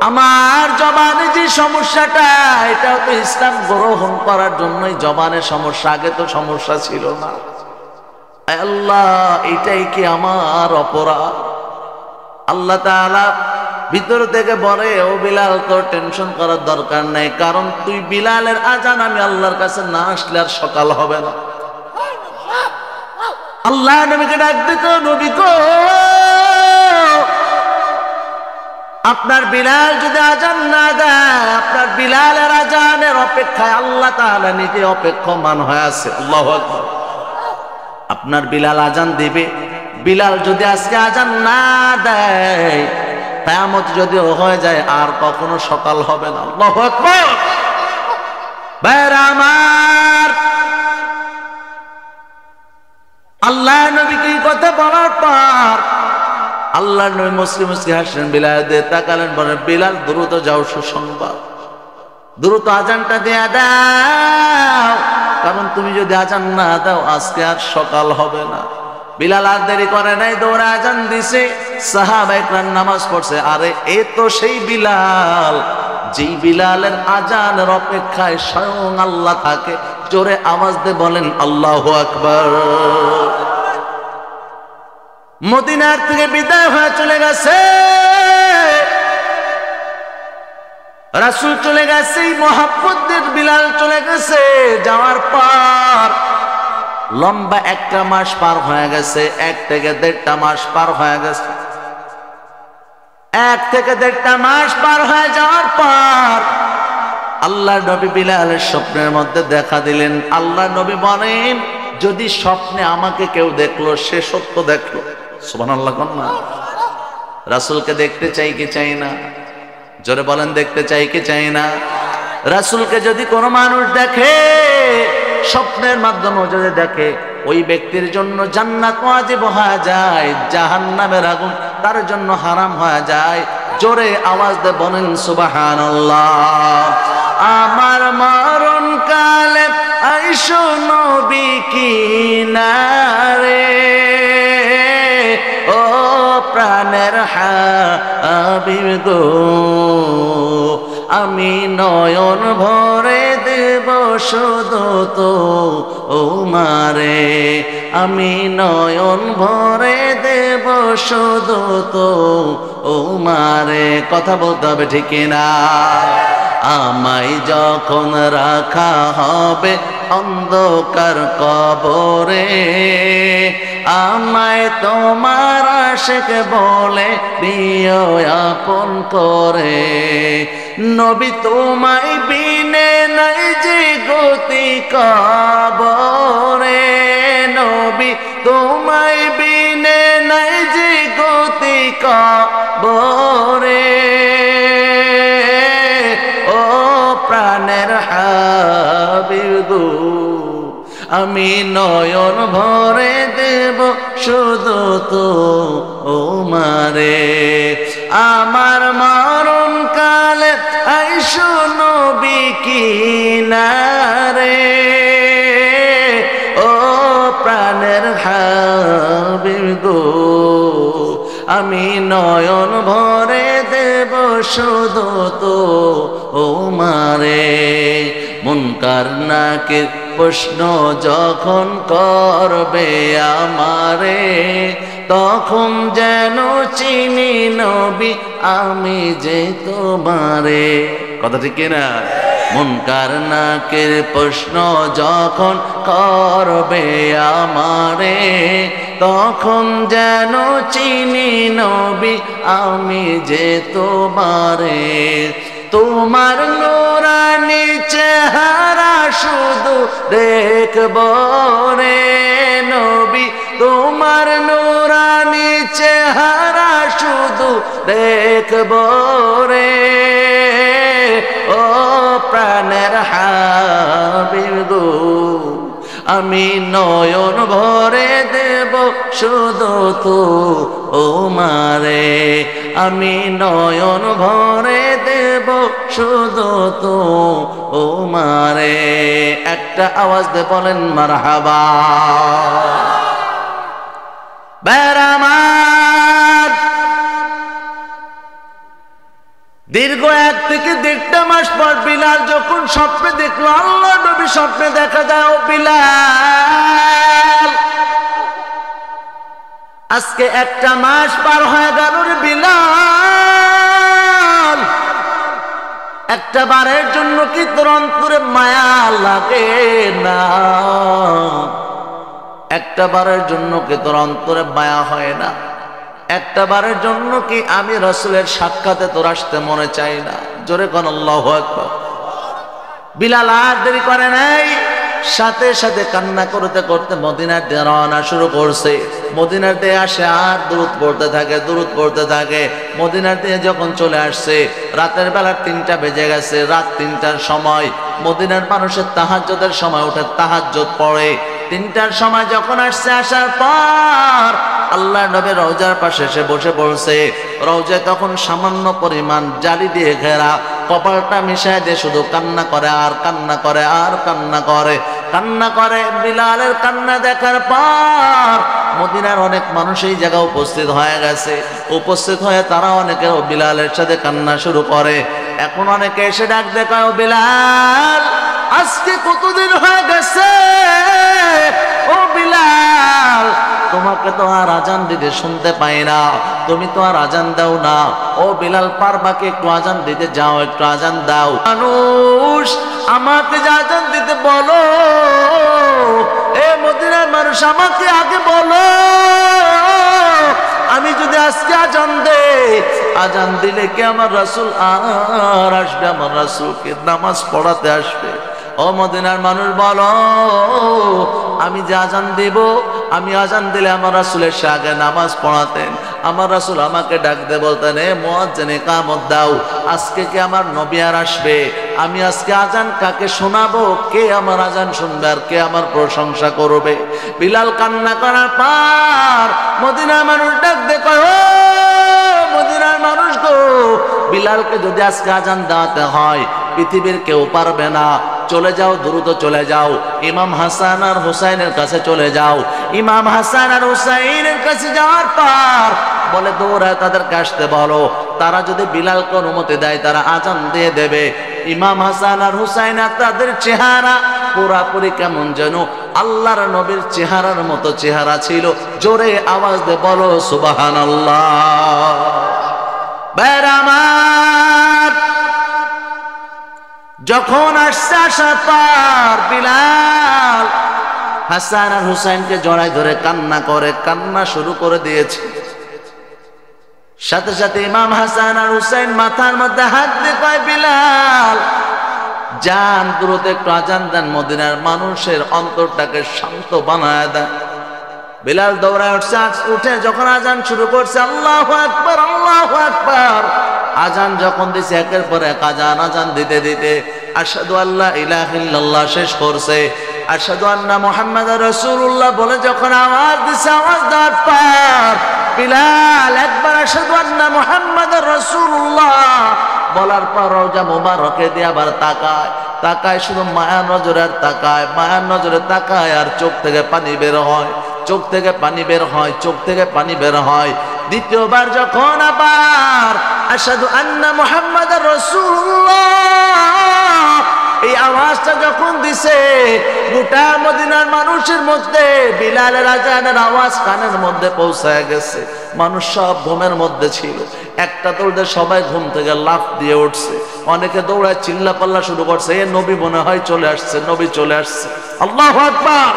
আমার জবানে যে সমস্যাটা, এটাও তো ইসলাম গ্রহণ করার জন্যই জবানের সমস্যা, আগে তো সমস্যা ছিল না। আল্লাহ, এটাই কি আমার অপরাধ? আল্লাহ তাআলা ভিতর থেকে বলে, ও বিলাল, তোর টেনশন করার দরকার নাই, কারণ তুই বিলালের আজান আমি আল্লাহর কাছে না আসলে আর সকাল হবে না। আল্লাহ নবীকে ডাক দিত, নবী গো, আপনার বিলাল যদি আজান না দেয়, আপনার বিলালের আজানের অপেক্ষায় আল্লাহ তাআলা নিজে অপেক্ষমান হয়ে আছে। আল্লাহু আকবার। আপনার বিলাল আজান দিবে, বিলাল যদি আজকে আজান না দেয়, কিয়ামত যদি হয়ে যায় আর কখনো সকাল হবে না। আল্লাহু আকবার। ভাইরা আমার, আল্লাহ নবীকে এই কথা বলার পর আল্লাহ নবী মুসলিম হাসলেন, বিলাল দিয়ে তাকালেন, বলেন বিলাল দ্রুত যাও, সুসংবাদ, দ্রুত আজানটা দেয়া দাও, কারণ তুমি যদি আজান না দাও আজকে আর সকাল হবে না। বিলাল আর দেরি করে নাই, দৌড়ে আজান দিছে, সাহাবায়ে কেরাম নামাজ পড়ছে। আরে এ তো সেই বিলাল, যেই বিলালের আজানের অপেক্ষায় স্বয়ং আল্লাহ থাকে। জোরে আওয়াজ দিয়ে বলেন আল্লাহু আকবার। মদিনার থেকে বিদায় হয়ে চলে গেছে, রাসূল চলে গেছে, মুহাম্মদের বিলাল চলে গেছে। যাওয়ার পর লম্বা একটা মাস পার হয়ে গেছে, 1 থেকে 1.5 মাস পার হয়ে গেছে। 1 থেকে 1.5 মাস পার হয়ে যাওয়ার পর আল্লাহ নবী বিলালের স্বপ্নের মধ্যে দেখা দিলেন। আল্লাহ নবী বলেন, যদি স্বপ্নে আমাকে কেউ দেখলো সে সত্য দেখলো। সুবহানাল্লাহ। না রাসূলকে দেখতে চাই কি চাই না? জোরে বলেন, দেখতে চাই কি চাই না? রাসূলকে যদি কোনো মানুষ দেখে, স্বপ্নের মাধ্যমে যদি দেখে, ওই ব্যক্তির জন্য জান্নাত ওয়াজিব হয়ে যায়, জাহান্নামের আগুন তার জন্য হারাম হয়ে যায়। জোরে আওয়াজ দিয়ে বলেন সুবহানাল্লাহ। আমার মরণ কালে আইসো নবী কিনারে, ও প্রাণের হাবিব গো, আমি নয়ন ভরে দেব শুধু তো ও মারে, আমি নয়ন ভরে দেব শুধু তো ও মারে। কথা বলতে হবে, ঠিক না? আমায় যখন রাখা হবে অন্ধকার কবরে, আমায় তোমার আশিক বলে দিও আপন করে। নবী তোমায় বিনে নাই যে গতি কবরে, নবী তোমায় বিনে নাই যে গতি কবরে। ও প্রাণের হাবিব গো, আমি নয়ন ভরে দেব শুধু তো ও মারে, আমার মরণ কালে আইসো নবী কিনারে, ও প্রাণের হাবিব গো, আমি নয়ন ভরে দেব শুধু তো ও মারে। মুনকার নাকির প্রশ্ন যখন করবে আমারে, তখন যেন চিনি নবী আমি যে তোমারে। কথা ঠিক না? মুনকার নাকির প্রশ্ন যখন করবে আমারে, তখন যেন চিনি নবী আমি যে তোমারে। তোমার নূরানি চেহারা শুধু দেখব রে নবী, তোমার নূরানি চেহারা শুধু দেখব রে, ও প্রাণের হাবিব গো, আমি নয়ন ভরে দেব শুধু তো ও মারে, আমি নয়ন ভরে দেব শুধু তো ও মারে। একটা আওয়াজ দিয়ে বলেন মারহাবা। বেরামার দীর্ঘ 1 থেকে 1.5 মাস পর বিলাল যখন স্বপ্নে দেখলো, আল্লাহ নবী স্বপ্নে দেখা যায়, ও বিলাল আজকে 1টা মাস পার হয়ে গেল রে বিলাল, একটা বারের জন্য কি তোর অন্তরে মায়া লাগে না? একটা বারের জন্য কি তোর অন্তরে মায়া হয় না? একটা বারের জন্য কি আমি রাসূলের সাক্ষাতে তোর আসতে মনে চাই না? জোরে কোন আল্লাহু আকবার। বিলাল আর দেরি করে নাই, সাথে সাথে কান্না করতে করতে মদিনার দিকে রওনা শুরু করছে। মদিনার দিকে আসে আর দুরূদ পড়তে থাকে, দুরূদ পড়তে থাকে। মদিনার দিকে যখন চলে আসছে, রাতের বেলা 3টা বেজে গেছে। রাত 3টার সময় মদিনার মানুষের তাহাজ্জুদের সময় উঠে তাহাজ্জুদ পড়ে। 3টার সময় যখন আসছে, আসার পর আল্লাহ নবী রওজার পাশে এসে বসে পড়ছে। রওজা তখন সামান্য পরিমাণ জালি দিয়ে ঘেরা, কপালটা মিশায় দিয়ে শুধু কান্না করে আর কান্না করে আর কান্না করে, কান্না করে। বিলালের কান্না দেখার পর মদিনার অনেক মানুষ এই জায়গায় উপস্থিত হয়ে গেছে। উপস্থিত হয়ে তারা অনেকে বিলালের সাথে কান্না শুরু করে। এখন অনেকে এসে ডাক দেখায়, ও বিলাল, আজকে কতদিন হয়ে গেছে, ও বিলাল, তোমাকে তো আর আজান দিতে শুনতে পাই না, তুমি তো আর আজান দাও না। ও বিলাল, পারবা কি একটু আজান দিতে যাও, একটু আজান দাও। মানুষ আমাকে যে আজান দিতে বলো, এ মদিনার মানুষ আমাকে আগে বলো, আমি যদি আজকে আজান দেই, আজান দিলে কি আমার রাসূল আর আসবে? আমার রাসূলকে নামাজ পড়াতে আসবে। ও মদিনার মানুষ বলো, আমি যে আজান দেব, আমি আজান দিলে আমার রাসূলের সে আগে নামাজ পড়াতেন। আমার রাসূল আমাকে ডাক দিয়ে বলতেন, এ মুয়াজ্জিন ইকামত দাও। আজকে কি আমার নবী আর আসবে? আমি আজকে আজান কাকে শোনাবো? কে আমার আজান শুনবে আর কে আমার প্রশংসা করবে? বিলাল কান্না করার পর মদিনার মানুষ ডাক দিয়ে কয়, ও মদিনার মানুষ গো, বিলালকে যদি আজকে আজান দেওয়াতে হয়, পৃথিবীর কেউ পারবে না। চলে যাও, দ্রুত চলে যাও, ইমাম হাসান আর হুসাইনের কাছে চলে যাও। ইমাম হাসান আর হুসাইনের কাছে যাওয়ার পর বলে, দৌড়ায় তাদেরকে আসতে বলো। তারা যদি বিলালকে অনুমতি দেয়, তারা আজান দিয়ে দেবে। ইমাম হাসান আর হুসাইন আর তাদের চেহারা পুরাপুরি কেমন যেন আল্লাহর নবীর চেহারার মতো চেহারা ছিল। জোরে আওয়াজ দিয়ে বলো সুবহানাল্লাহ। বেরামার যখন আসছে, আসার পর বিলাল হাসান আর হুসাইনকে জড়াই ধরে কান্না করে, কান্না শুরু করে দিয়েছে। সাথে সাথে ইমাম হাসান আর হুসাইন মাথার মধ্যে হাত দিয়ে কয়, বিলাল যান, দ্রুত একটু আজান দেন, মদিনার মানুষের অন্তরটাকে শান্ত বানায় দেন। বিলাল দৌড়ায় উঠছে, উঠে যখন আজান শুরু করছে, আল্লাহু আকবার, আল্লাহু আকবার। আজান যখন দিছে, একের পর এক আজান দিতে দিতে আশহাদু আল্লা ইলাহা ইল্লাল্লাহ শেষ করছে। আশহাদু আন্না মুহাম্মাদুর রাসূলুল্লাহ বলে যখন আওয়াজ দিছে, আওয়াজ দেওয়ার পর বিলাল একবার আশহাদু আন্না মুহাম্মাদুর রাসূলুল্লাহ বলার পর রওজা মুবারকে দিয়ে আবার তাকায়, তাকায়, শুধু মায়ার নজরে আর তাকায়, মায়ার নজরে তাকায়, আর চোখ থেকে পানি বের হয়, চোখ থেকে পানি বের হয়, চোখ থেকে পানি বের হয়। দ্বিতীয়বার যখন আবার আশহাদু আন্না মুহাম্মাদুর রাসূলুল্লাহ এই আওয়াজটা যখন দিছে, গোটা মদিনার মানুষের মধ্যে বিলালের আজানের আওয়াজ কানের মধ্যে পৌঁছায় গেছে। মানুষ সব ঘুমের মধ্যে ছিল। একটা দৌড়ে সবাই ঘুম থেকে লাফ দিয়ে উঠছে। অনেকে দৌড়ায় চিল্লা পাল্লা শুরু করছে, এ নবী মনে হয় চলে আসছে, নবী চলে আসছে। আল্লাহু আকবার।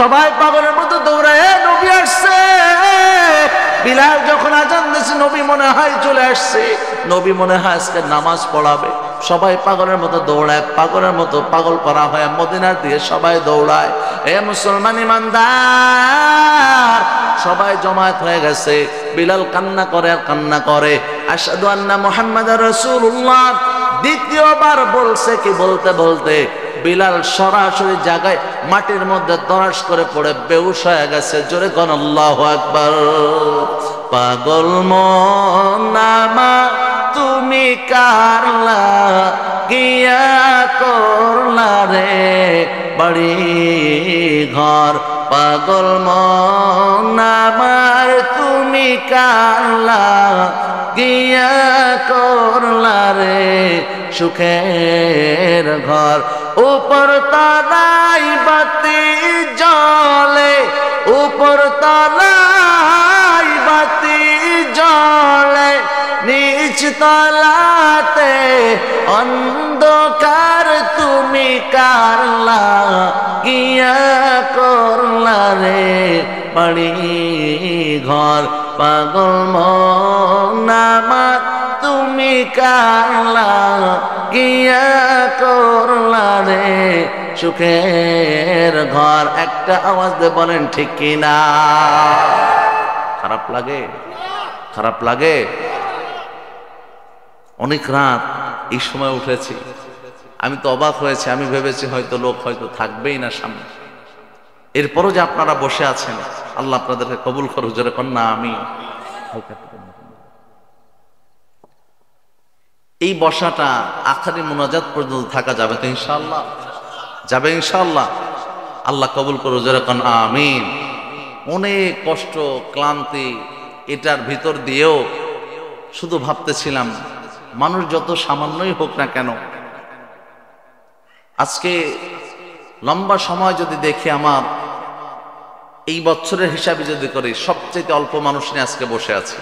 সবাই পাগলের মতো দৌড়ায়, এ নবী আসছে। বিলাল যখন আজান দিয়েছে, নবী মনে হয় চলে আসছে, নবী মনে হয় আজকে নামাজ পড়াবে। সবাই পাগলের মতো দৌড়ায়, পাগলের মতো পাগল করা হয় মদিনার দিকে সবাই দৌড়ায়। এ মুসলমান ইমানদার, সবাই জমায়েত হয়ে গেছে। বিলাল কান্না করে আর কান্না করে। আশহাদু আন্না মুহাম্মাদুর রাসূলুল্লাহ দ্বিতীয়বার বলছে, কি বলতে বলতে বিলাল সরাসরি জায়গায় মাটির মধ্যে দরাস করে পড়ে বেহুশ হয়ে গেছে। জোরে কোন আল্লাহু আকবার। পাগল মনামা তুমি কারলা গিয়া করলা রে বাড়ি ঘর, পাগল মনামার তুমি কারলা গিয়া করলা রে সুখের ঘর। উপর তলাই বাতি জ্বলে, উপর তলাই বাতি জ্বলে, নিচ তলাতে অন্ধকার তুমি কারলা গিয়া করলা রে বাড়ি ঘর। পাগল মন আমার তুমি কালা গিয়া করলা রে সুখের ঘর। একটা আওয়াজ দিয়ে বলেন ঠিক কিনা? খারাপ লাগে? খারাপ লাগে? অনেক রাত এই সময় উঠেছি, আমি তো অবাক হয়েছি। আমি ভেবেছি হয়তো লোক হয়তো থাকবেই না সামনে, এরপরও যে আপনারা বসে আছেন, আল্লাহ আপনাদেরকে কবুল করুক। জোরে কন্যা আমি। এই বসাটা আখেরি মুনাজাত পর্যন্ত থাকা যাবে তো ইনশাআল্লাহ? যাবে ইনশাআল্লাহ? আল্লাহ কবুল করুক। জোরে কন্যা আমিন। অনেক কষ্ট ক্লান্তি এটার ভিতর দিয়েও শুধু ভাবতেছিলাম, মানুষ যত সামান্যই হোক না কেন, আজকে লম্বা সময় যদি দেখি, আমার এই বছরের হিসাবে যদি করি, সবচেয়ে অল্প মানুষ নিয়ে আজকে বসে আছি।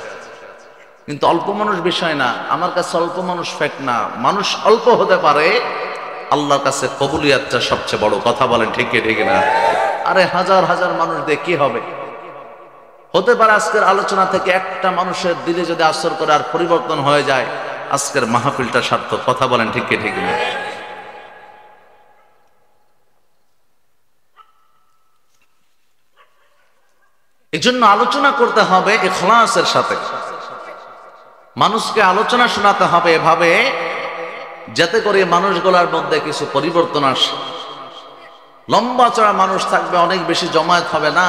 কিন্তু অল্প মানুষ বিষয় না, আমার কাছে অল্প মানুষ ফ্যাক্ট না। মানুষ অল্প হতে পারে, আল্লাহর কাছে কবুলিয়াতটা সবচেয়ে বড়। কথা বলেন ঠিক কি ঠিক না? আরে হাজার হাজার মানুষ দিয়ে কি হবে? হতে পারে আজকের আলোচনা থেকে একটা মানুষের দিলে যদি আসর করে আর পরিবর্তন হয়ে যায়, আজকের মাহফিলটা সার্থক। কথা বলেন ঠিক কি ঠিক না? এই জন্য আলোচনা করতে হবে ইখলাসের সাথে। মানুষকে আলোচনা শোনাতে হবে এভাবে যাতে করে মানুষগুলোর মধ্যে কিছু পরিবর্তন আসে। লম্বা চড়া মানুষ থাকবে, অনেক বেশি জমায়েত হবে না,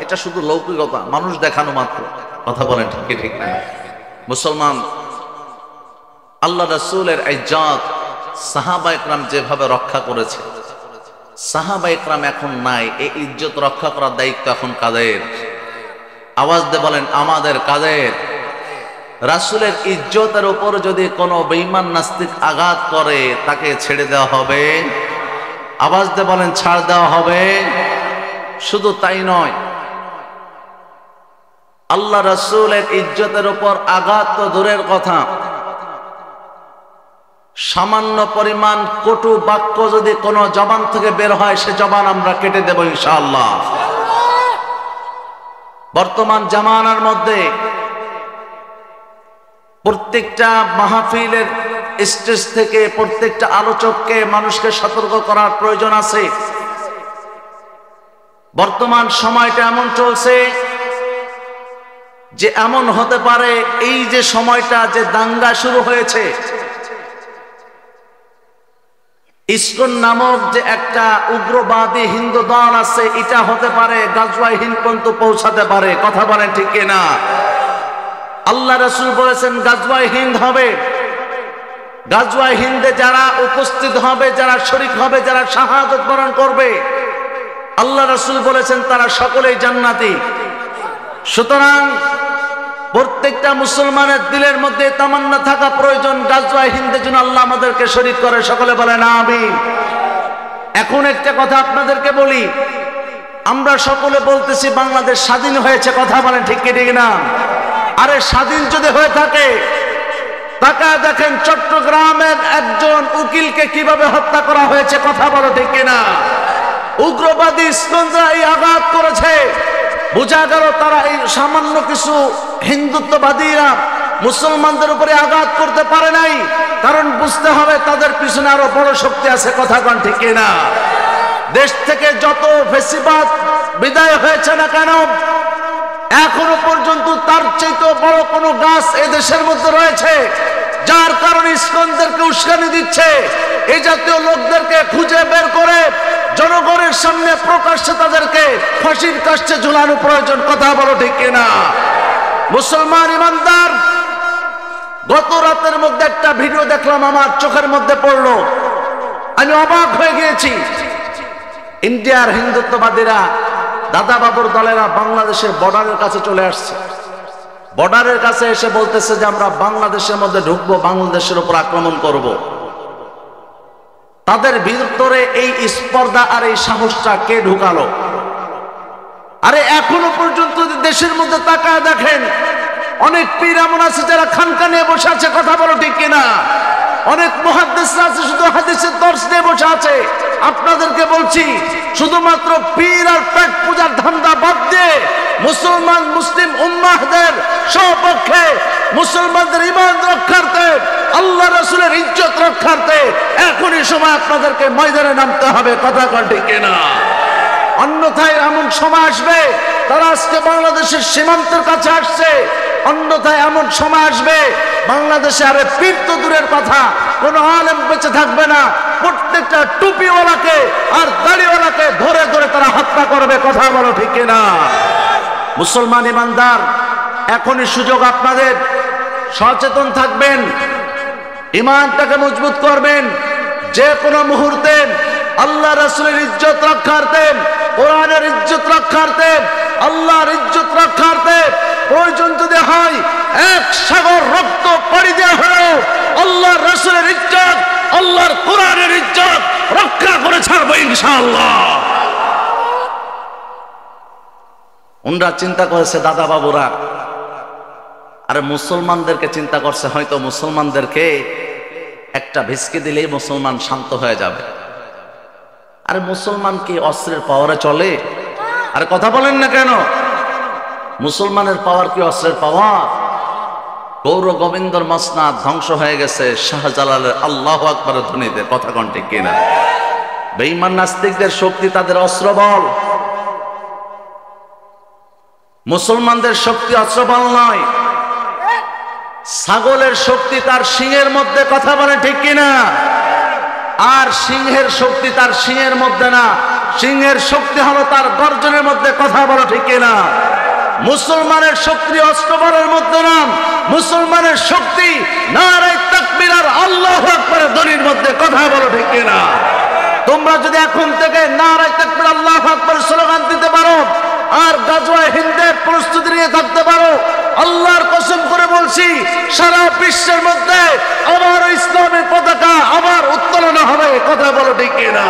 এটা শুধু লৌকিকতা, মানুষ দেখানো মাত্র। কথা বলেন ঠিক কি ঠিক না? মুসলমান আল্লাহ রাসূলের ইজ্জত সাহাবা ইকরাম যেভাবে রক্ষা করেছে, সাহাবা ইকরাম এখন নাই, এই ইজ্জত রক্ষা করার দায়িত্ব এখন কাদের? আওয়াজ দিয়ে বলেন আমাদের। কাদের? রাসূলের ইজ্জতের উপর যদি কোনো বেঈমান নাস্তিক আঘাত করে, তাকে ছেড়ে দেওয়া হবে? আওয়াজ দিয়ে বলেন ছাড় দেওয়া হবে? শুধু তাই নয়, আল্লাহ রাসূলের ইজ্জতের উপর আঘাত তো দূরের কথা, সামান্য পরিমাণ কটু বাক্য যদি কোনো জবান থেকে বের হয়, সে জবান আমরা কেটে দেব ইনশাআল্লাহ। বর্তমান জামানার মধ্যে প্রত্যেকটা মাহফিলের স্টেজ থেকে প্রত্যেকটা আলোচককে মানুষকে সতর্ক করার প্রয়োজন আছে। বর্তমান সময়টা এমন চলছে যে এমন হতে পারে এই যে সময়টা যে দাঙ্গা শুরু হয়েছে, ইসকন নামক যে একটা উগ্রবাদী হিন্দু দল আছে, এটা হতে পারে গাজওয়ায়ে হিন্দ পর্যন্ত পৌঁছাতে পারে। কথা বলেন ঠিক কিনা? আল্লাহ রাসূল বলেছেন গাজওয়ায়ে হিন্দ হবে। গাজওয়ায়ে হিন্দে যারা উপস্থিত হবে, যারা শরীক হবে, যারা শাহাদাত বরণ করবে, আল্লাহ রাসূল বলেছেন তারা সকলেই জান্নাতি। সুতরাং প্রত্যেকটা মুসলমানের দিলের মধ্যে তামান্না থাকা প্রয়োজন, গাজওয়ায়ে হিন্দের জন্য আল্লাহ আমাদেরকে শরীক করে। সকলে বলেন আমিন। এখন একটা কথা আপনাদেরকে বলি, আমরা সকলে বলতেছি বাংলাদেশ স্বাধীন হয়েছে। কথা বলেন ঠিক কি ঠিক না? আরে স্বাধীন যদি হয়ে থাকে, তাকায় দেখেন চট্টগ্রামের একজন উকিলকে কিভাবে হত্যা করা হয়েছে। কথা বলো ঠিক কিনা? উগ্রবাদী ইসকনরা এই আঘাত করেছে, বোঝা গেল তারা এই সামান্য কিছু হিন্দুত্ববাদীরা মুসলমানদের উপরে আঘাত করতে পারে নাই, কারণ বুঝতে হবে তাদের পিছনে আরো বড় শক্তি আছে। কথা কন ঠিক কিনা? দেশ থেকে যত ফেসিবাদ বিদায় হয়েছে না কেন, এখনো পর্যন্ত তার চাইতে বড় কোনো গাছ এ দেশের মধ্যে রয়েছে, যার কারণে ইসকনদেরকে উস্কানি দিচ্ছে। এই জাতীয় লোকদেরকে খুঁজে বের করে জনগণের সামনে প্রকাশ্যে তাদেরকে ফাঁসির কাষ্ঠে ঝুলানো প্রয়োজন। কথা বলো ঠিক কিনা? মুসলমান ইমানদার, গত রাতের মধ্যে একটা ভিডিও দেখলাম, আমার চোখের মধ্যে পড়লো, আমি অবাক হয়ে গিয়েছি। ইন্ডিয়ার হিন্দুত্ববাদীরা, দাদা বাবুর দলেরা বাংলাদেশের বর্ডারের কাছে চলে আসছে। বর্ডারের কাছে এসে বলতেছে যে আমরা বাংলাদেশের মধ্যে ঢুকবো, বাংলাদেশের উপর আক্রমণ করব। তাদের ভিতরে এই স্পর্ধা আর এই সাহসটা কে ঢুকালো? আরে এখনো পর্যন্ত দেশের মধ্যে তাকায় দেখেন, অনেক পীর এমন আছে যারা খানকা নিয়ে বসে আছে। কথা বলো ঠিক কিনা? অনেক মুহাদ্দিসরা আছে শুধু হাদিসের দর্শ নিয়ে বসে আছে। আপনাদেরকে বলছি শুধুমাত্র পীর আর পেট পূজার ধান্দা বাদ দিয়ে মুসলমান মুসলিম উম্মাহদের সপক্ষে মুসলমানদের ঈমান রক্ষার্থে আল্লাহ রাসূলের ইজ্জত রক্ষার্থে এখনই সময় আপনাদেরকে ময়দানে নামতে হবে। কথা কন ঠিক কিনা? অন্যথায় এমন সময় আসবে, তারা আজকে বাংলাদেশের সীমান্তের কাছে আসছে, অন্যথায় এমন সময় আসবে বাংলাদেশে আরে পীর তো দূরের কথা, কোন আলেম বেঁচে থাকবে না। প্রত্যেকটা টুপিওয়ালাকে আর দাড়িওয়ালাকে ধরে ধরে তারা হত্যা করবে। কথা বলো ঠিক কিনা? মুসলমান ইমানদার, এখনই সুযোগ আপনাদের, সচেতন থাকবেন, ইমানটাকে মজবুত করবেন। যে কোনো মুহূর্তে আল্লাহ রাসূলের ইজ্জত রক্ষার্থে, কোরআনের ইজ্জত রক্ষার্থে, আল্লাহর ইজ্জত রক্ষার্থে প্রয়োজন যদি হয় এক সাগর রক্ত পাড়ি দেওয়া হলো আল্লাহর রাসূলের ইজ্জত, আল্লাহর কোরআনের ইজ্জত রক্ষা করে ছাড়বো ইনশাআল্লাহ। উনরা চিন্তা করেছে দাদা বাবুরা, আরে মুসলমানদেরকে চিন্তা করছে হয়তো মুসলমানদেরকে একটা ভিসকি দিলেই মুসলমান শান্ত হয়ে যাবে। আরে মুসলমান কি অস্ত্রের পাওয়ারে চলে? আরে কথা বলেন না কেন? মুসলমানের পাওয়ার কি অস্ত্রের পাওয়ার? গৌর গোবিন্দর মসনাদ ধ্বংস হয়ে গেছে শাহজালালের আল্লাহু আকবারের ধ্বনিতে। কথা কোন ঠিক কিনা? বেঈমান নাস্তিকদের শক্তি তাদের অস্ত্র বল, মুসলমানদের শক্তি অস্ত্র বল নয়। ছাগলের শক্তি তার শিংয়ের মধ্যে। কথা বলে ঠিক কিনা? আর সিংহের শক্তি তার শিংয়ের মধ্যে না, সিংহের শক্তি হলো তার গর্জনের মধ্যে। কথা বলো ঠিক কিনা? মুসলমানের শক্তি অস্ত্রবলের মধ্যে না, মুসলমানের শক্তি নারায়ে তাকবীর আর আল্লাহু আকবারের ধ্বনির মধ্যে। কথা বলো ঠিক কিনা? তোমরা যদি এখন থেকে নারায়ে তাকবীর আল্লাহু আকবার স্লোগান দিতে পারো আর গাজওয়ায়ে হিন্দের প্রস্তুতি নিয়ে থাকতে পারো, আল্লাহর কসম করে বলছি সারা বিশ্বের মধ্যে আবার ইসলামের পতাকা আবার উত্তোলন হবে। কথা বলো ঠিক কিনা?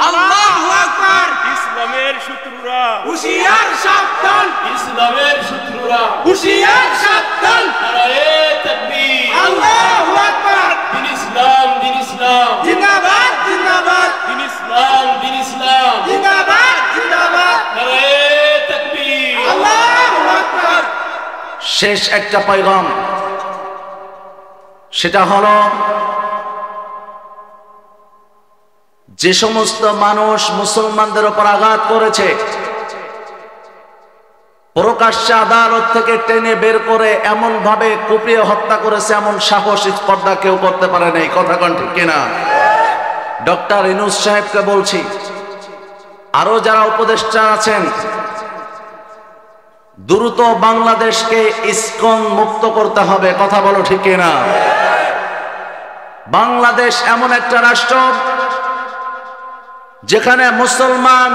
আল্লাহু আকবার। ইসলামের শত্রুরা হুঁশিয়ার সাবধান, ইসলামের শত্রুরা হুঁশিয়ার সাবধান। নারায়ে তাকবীর, আল্লাহু আকবার। দিন ইসলাম, দিন ইসলাম জিন্দাবাদ, জিন্দাবাদ। দিন ইসলাম, দিন ইসলাম জিন্দাবাদ, জিন্দাবাদ। নারায়ে তাকবীর, আল্লাহু আকবার। শেষ একটা পয়গাম, সেটা হলো যে সমস্ত মানুষ মুসলমানদের উপর আঘাত করেছে, প্রকাশ্যে আদালত থেকে টেনে বের করে এমন ভাবে কুপিয়ে হত্যা করেছে, এমন সাহস স্পর্ধা কেউ করতে পারে নাই। কথা কোন ঠিক কিনা? ডক্টর ইউনূস সাহেবকে বলছি, আরো যারা উপদেষ্টা আছেন, দ্রুত বাংলাদেশকে ইসকন মুক্ত করতে হবে। কথা বলো ঠিক কিনা? বাংলাদেশ এমন একটা রাষ্ট্র যেখানে মুসলমান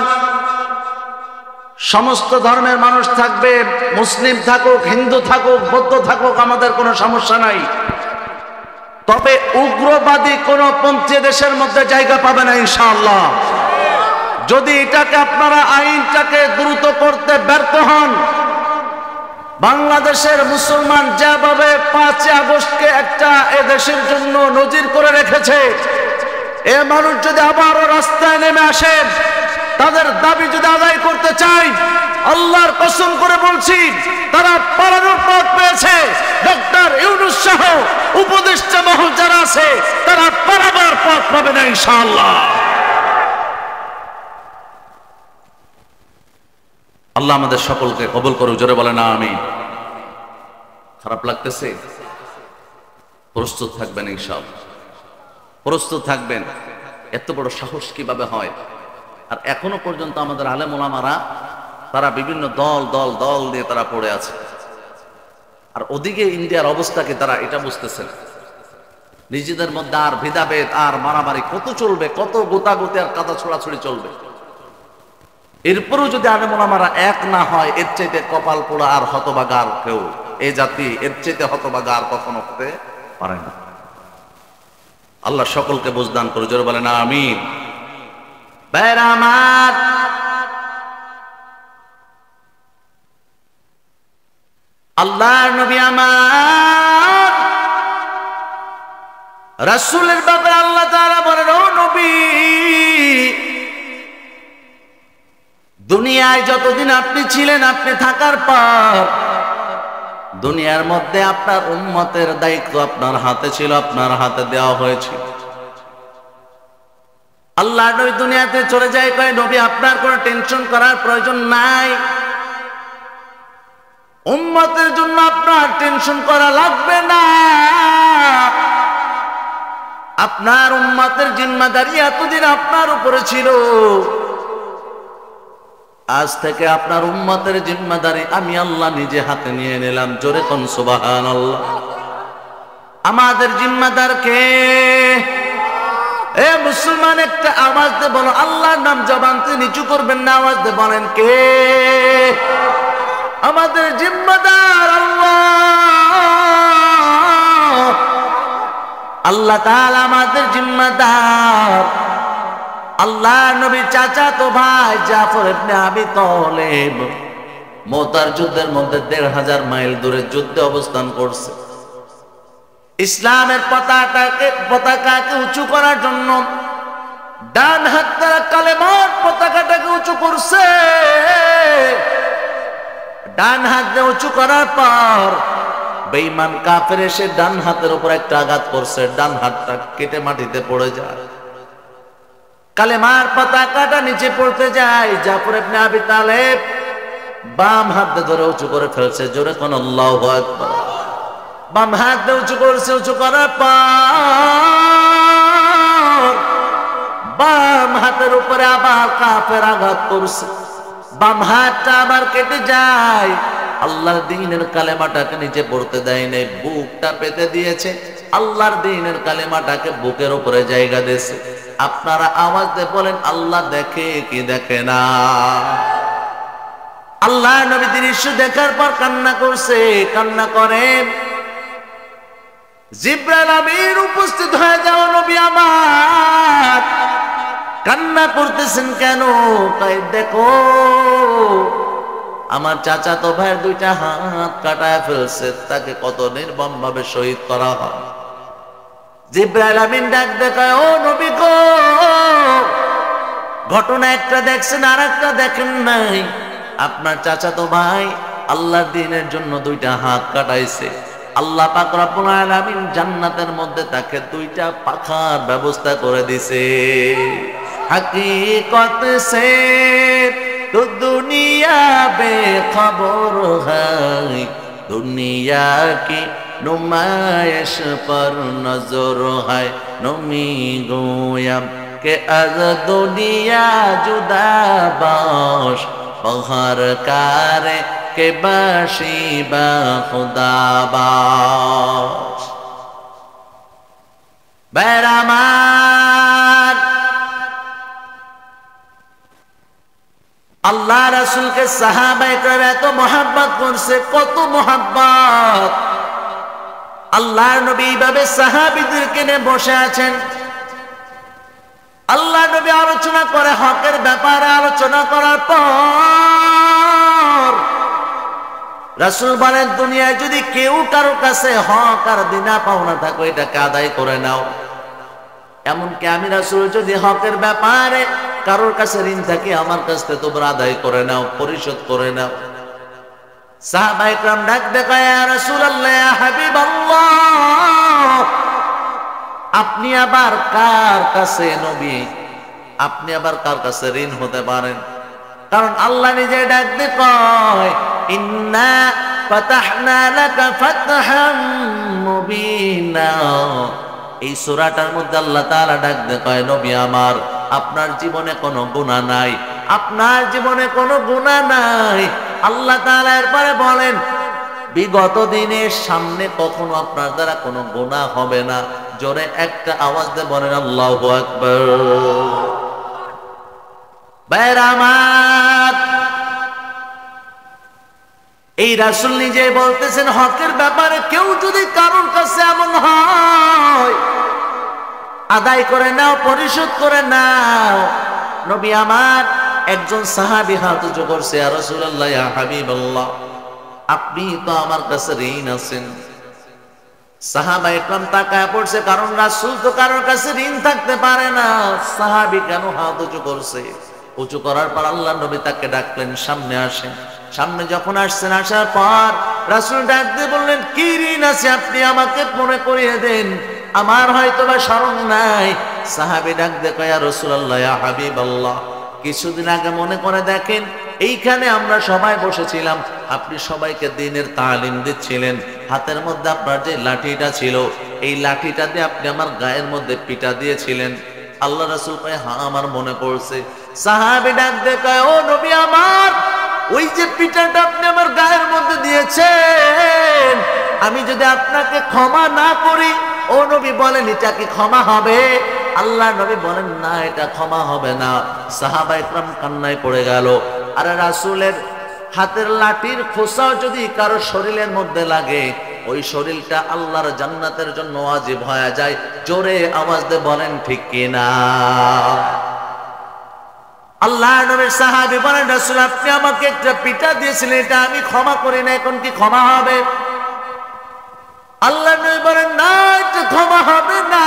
সমস্ত ধর্মের মানুষ থাকবে, মুসলিম থাকুক, হিন্দু থাকুক, বৌদ্ধ থাকুক, আমাদের কোনো সমস্যা নাই। তবে উগ্রবাদী কোন পন্থী দেশের মধ্যে জায়গা পাবে না ইনশাআল্লাহ। যদি এটাকে আপনারা আইনটাকে দ্রুত করতে ব্যর্থ হন, বাংলাদেশের মুসলমান যেভাবে 5 আগস্টকে একটা এদেশের জন্য নজির করে রেখেছে, এ মানুষ যদি আবারও রাস্তায় নেমে আসে, তাদের দাবি যদি আদায় করতে চায়, আল্লাহর কসম করে বলছি তারা পালানোর পথ পেয়েছে। ডক্টর ইউনূস সহ উপদেষ্টা মহল যারা আছে তারা পালাবার পথ পাবে না ইনশাআল্লাহ। আল্লাহ আমাদের সকলকে কবুল করুক। জোরে বলেন আমিন। খারাপ লাগতেছে? প্রস্তুত থাকবেন ইনশাআল্লাহ, প্রস্তুত থাকবেন। এত বড় সাহস কিভাবে হয়? আর এখনো পর্যন্ত আমাদের আলেম ওলামারা তারা বিভিন্ন দল দল দল দিয়ে তারা পড়ে আছে। আর ওদিকে ইন্ডিয়ার অবস্থাকে তারা এটা বুঝতেছেন, নিজেদের মধ্যে আর ভেদাভেদ আর মারামারি কত চলবে, কত গোতাগুতি আর কাদা ছোড়াছড়ি চলবে। এরপরও যদি আলেম ওলামারা এক না হয়, এর চাইতে কপাল পোড়া আর হতভাগা আর কেউ, এই জাতি এর চাইতে হতভাগা আর কখনো হতে পারে না। আল্লাহ সকলকে বুঝদান করে। জোরে বলেন আমিন। ভাইরা আমার, আল্লাহর নবী আমার রাসূলের ব্যাপারে আল্লাহ তাআলা বলেন, ও নবী, দুনিয়ায় যতদিন আপনি ছিলেন, আপনি থাকার পর দুনিয়ার মধ্যে আপনার উম্মতের দায়িত্ব আপনার হাতে ছিল, আপনার হাতে দেওয়া হয়েছিল। আল্লাহ নবী দুনিয়াতে চলে যায়, কয় নবী আপনার কোনো টেনশন করার প্রয়োজন নাই, উম্মতের জন্য আপনার টেনশন করা লাগবে না, আপনার উম্মতের জিম্মাদারি এতদিন আপনার উপরে ছিল, আজ থেকে আপনার উম্মতের জিম্মাদারি আমি আল্লাহ নিজে হাতে নিয়ে নিলাম। জোরে কোন সুবহানাল্লাহ। আমাদের জিম্মাদার কে? এ মুসলমান, একটা আওয়াজ দিয়ে বলো, আল্লাহর নাম জবানতে নিচু করবেন না, আওয়াজ দিয়ে বলেন কে? আমাদের জিম্মাদার আল্লাহ। আল্লাহ তাআলা আমাদের জিম্মাদার। আল্লাহ নবীর চাচাতো ভাই জাফর ইবনে আবি তালেব মুতার যুদ্ধের মধ্যে ১৫০০ মাইল দূরে যুদ্ধে অবস্থান করছে। ইসলামের পতাকাকে উঁচু করার জন্য ডান হাত দ্বারা কালেমার পতাকাটাকে উঁচু করছে। ডান হাত দিয়ে উঁচু করার পর বেঈমান কাফের এসে ডান হাতের উপর একটা আঘাত করছে, ডান হাতটা কেটে মাটিতে পড়ে যায়, কালেমার পতাকাটা নিচে পড়তে যায়। জাফর ইবনে আবি তালেব বাম হাত দিয়ে ধরে উঁচু করে ফেলছে। জোরে কোন আল্লাহু আকবার। বাম হাত দিয়ে উঁচু করছে, উঁচু করার পর বাম হাতের উপরে আবার কাফের আঘাত করছে, বাম হাতটা আবার কেটে যায়। আল্লাহর দ্বীনের কালেমাটাকে নিচে পড়তে দেয় নাই, বুকটা পেতে দিয়েছে, আল্লাহর দ্বীনের কালেমাটাকে বুকের উপরে জায়গা দিয়েছে। আপনারা আওয়াজ দিয়ে বলেন, আল্লাহ দেখে কি দেখে না? আল্লাহ নবী দৃশ্য দেখার পর কান্না করছে, কান্না করে। জিবরাইল আমিন উপস্থিত হয়ে যাও, নবী আমার কান্না করতেছেন কেন? তাই দেখো, আমার চাচাতো ভাইয়ের 2টা হাত কাটায় ফেলছে, তাকে কত নির্মম ভাবে শহীদ করা হয়। জিবরাইল আমিন ডাক দেখায়, ও নবী গো, ঘটনা একটা দেখছেন আর একটা দেখেন নাই। আপনার চাচাতো ভাই আল্লাহর দ্বীনের জন্য 2টা হাত কাটাইছে। আল্লাহ পাক রব্বুল আলামিন জান্নাতের মধ্যে তাকে 2টা পাখার ব্যবস্থা করে দিছে। हकीकत से तो दुनिया बेखबर है, दुनिया की नुमाइश पर नजर है। नमी गोयम के अज दुनिया जुदा बाश, बहर कारे के बाशी बा खुदा बाश। बैरामार আল্লাহ রাসূলকে সাহাবায়ে কেরাম এত মোহাব্বত করছে, কত মোহাব্বত। আল্লাহর নবী এইভাবে সাহাবীদেরকে নিয়ে বসে আছেন। আল্লাহ নবী আলোচনা করে হকের ব্যাপারে, আলোচনা করার পর রাসূল বলেন, দুনিয়ায় যদি কেউ কারো কাছে হক আর বিনা পাওনা থাকো, এটাকে আদায় করে নাও। এমনকি আমি রাসূল যদি হকের ব্যাপারে কারোর কাছে ঋণ থাকে, আমার কাছ থেকে তোমরা আদায় করে নাও, পরিশোধ করে নাও। সাহাবায়ে কেরাম ডাক দেখায়, ইয়া রাসূলুল্লাহ, ইয়া হাবিবাল্লাহ, আপনি আবার কার কাছে নবী, আপনি আবার কার কাছে ঋণ হতে পারেন? কারণ আল্লাহ নিজে ডাক দিয়ে কয়, ইন্না ফাতাহনা লাকা ফাতহাম মুবিনা। এই সূরাটার মধ্যে আল্লাহ তাআলা ডাক দিয়ে কয়, নবী আমার, আপনার জীবনে কোনো গুনাহ নাই, আপনার জীবনে কোনো গুনাহ নাই। আল্লাহ তাআলা এরপরে বলেন, বিগত দিনের সামনে কখনো আপনার দ্বারা কোনো গুনাহ হবে না। জোরে একটা আওয়াজ দিয়ে বলেন আল্লাহু আকবার। ভাইরা আমার, এই রাসূল নিজে বলতেছেন, হকের ব্যাপারে কেউ যদি কারোর কাছে এমন হয়, আদায় করে নাও, পরিশোধ করে নাও। নবী আমার একজন সাহাবী হাত উঁচু করছে, ইয়া রাসূলুল্লাহ, ইয়া হাবিবাল্লাহ, আপনি তো আমার কাছে ঋণ আছেন, সাহাবা একরাম তাকায় পড়ছে, কারণ রাসূল তো কারোর কাছে ঋণ থাকতে পারে না। সাহাবী কেন হাত উঁচু করছে? উঁচু করার পর আল্লাহ নবী তাকে ডাকলেন, সামনে আসেন। সামনে যখন আসছেন, আসার পর রাসূল ডাক দিয়ে বললেন, কি ঋণ আছে আপনি আমাকে মনে করিয়ে দেন, আমার হয়তো বা স্মরণ নাই। সাহাবী ডাক দিয়ে কয়, ইয়া রাসূলুল্লাহ, ইয়া হাবিবাল্লাহ, কিছুদিন আগে মনে করে দেখেন, এইখানে আমরা সবাই বসেছিলাম, আপনি সবাইকে দ্বীনের তালিম দিচ্ছিলেন, হাতের মধ্যে আপনার যে লাঠিটা ছিল, এই লাঠিটা দিয়ে আপনি আমার গায়ের মধ্যে পিটা দিয়েছিলেন। আল্লাহ রাসূল কয়, হ্যাঁ আমার মনে পড়ছে। সাহাবী ডাক দিয়ে কয়, ও নবী আমার, ওই যে পিটাটা আপনি আমার গায়ের মধ্যে দিয়েছেন, আমি যদি আপনাকে ক্ষমা না করি, ও নবী বলেন এটা কি ক্ষমা হবে? আল্লাহ নবী বলেন, না, এটা ক্ষমা হবে না। সাহাবা ইকরাম কান্নায় পড়ে গেল। আর রাসূলের হাতের লাঠির খোসাও যদি কারো শরীরের মধ্যে লাগে, ওই শরীরটা আল্লাহর জান্নাতের জন্য ওয়াজিব হয়ে যায়। জোরে আওয়াজ দিয়ে বলেন ঠিক কিনা? আল্লাহ নবীর সাহাবী বলেন, রাসূল আপনি আমাকে একটা পিটা দিয়েছিলেন, এটা আমি ক্ষমা করি না, এখন কি ক্ষমা হবে? আল্লাহ নবী বলেন, না, এটা ক্ষমা হবে না।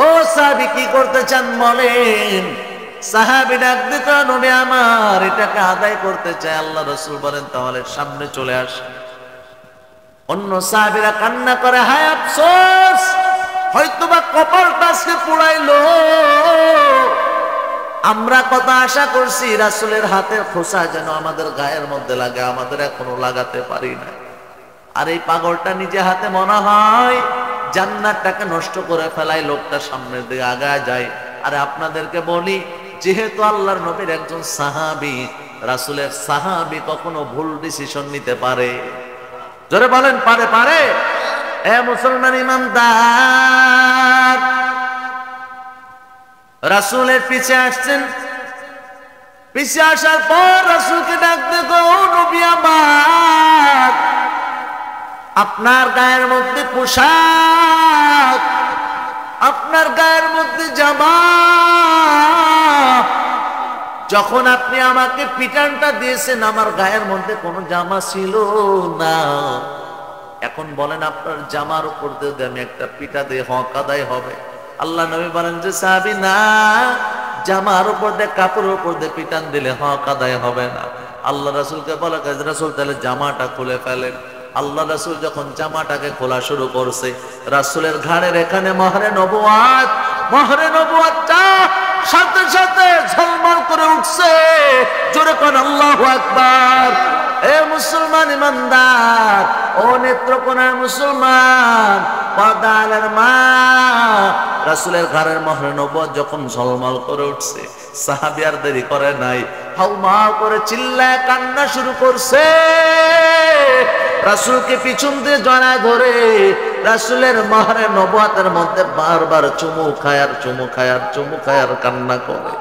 ও সাহাবী, কি করতে চান বলেন? সাহাবী ডাক দিত, নবী আমার, এটাকে আদায় করতে চাই। আল্লাহ রাসূল বলেন, তাহলে সামনে চলে আস। অন্য সাহাবীরা কান্না করে, হায় আফসোস, হয়তোবা কপালটা আজকে পুড়াইলো। আমরা কত আশা করছি রাসূলের হাতের খোসা যেন আমাদের গায়ের মধ্যে লাগে, আমাদের এখনো লাগাতে পারি না। আর এই পাগলটা নিজে হাতে মনে হয় জান্নাতটাকে নষ্ট করে ফেলায়, লোকটা সামনের দিকে আগায় যায়। আরে আপনাদেরকে বলি, যেহেতু আল্লাহর নবীর একজন সাহাবী, রাসূলের সাহাবী কখনো ভুল ডিসিশন নিতে পারে? জোরে বলেন, পারে? পারে? এ মুসলমান ইমানদার, রাসূলের পিছে আসছেন। পিছে আসার পর রাসূলকে ডাক দেখো, ও নবী আমার, আপনার গায়ের মধ্যে পোশাক, আপনার গায়ের মধ্যে জামা, যখন আপনি আমাকে পিটানটা দিয়েছেন আমার গায়ের মধ্যে কোনো জামা ছিল না। এখন বলেন আপনার জামার উপর দিয়ে আমি একটা পিটা দিয়ে হক আদায় হবে? আল্লাহ নবী বলেন যে সাহাবী, না, জামার উপর দিয়ে, কাপড়ের উপর দিয়ে পিটান দিলে হক আদায় হবে না। আল্লাহ রাসূলকে বলা, রাসূল তাহলে জামাটা খুলে ফেলেন। আল্লাহ রাসূল যখন জামাটাকে খোলা শুরু করছে, রাসূলের ঘাড়ের এখানে মোহরে নবুয়াতটা সাথে সাথে ঝলমল করে উঠছে। জোরে কোন আল্লাহু আকবার। এ মুসলমান ইমানদার, ও নেত্রকোনার মুসলমান, পর্দার মা, রাসূলের ঘাড়ের মোহরে নবুয়ত যখন ঝলমল করে উঠছে, সাহাবী আর দেরি করে নাই, হাউমা করে চিল্লায় কান্না শুরু করছে। রাসূলকে পিছন দিয়ে জড়ায় ধরে রাসূলের মোহরে নবুয়তের মধ্যে বারবার চুমু খায় আর কান্না করে,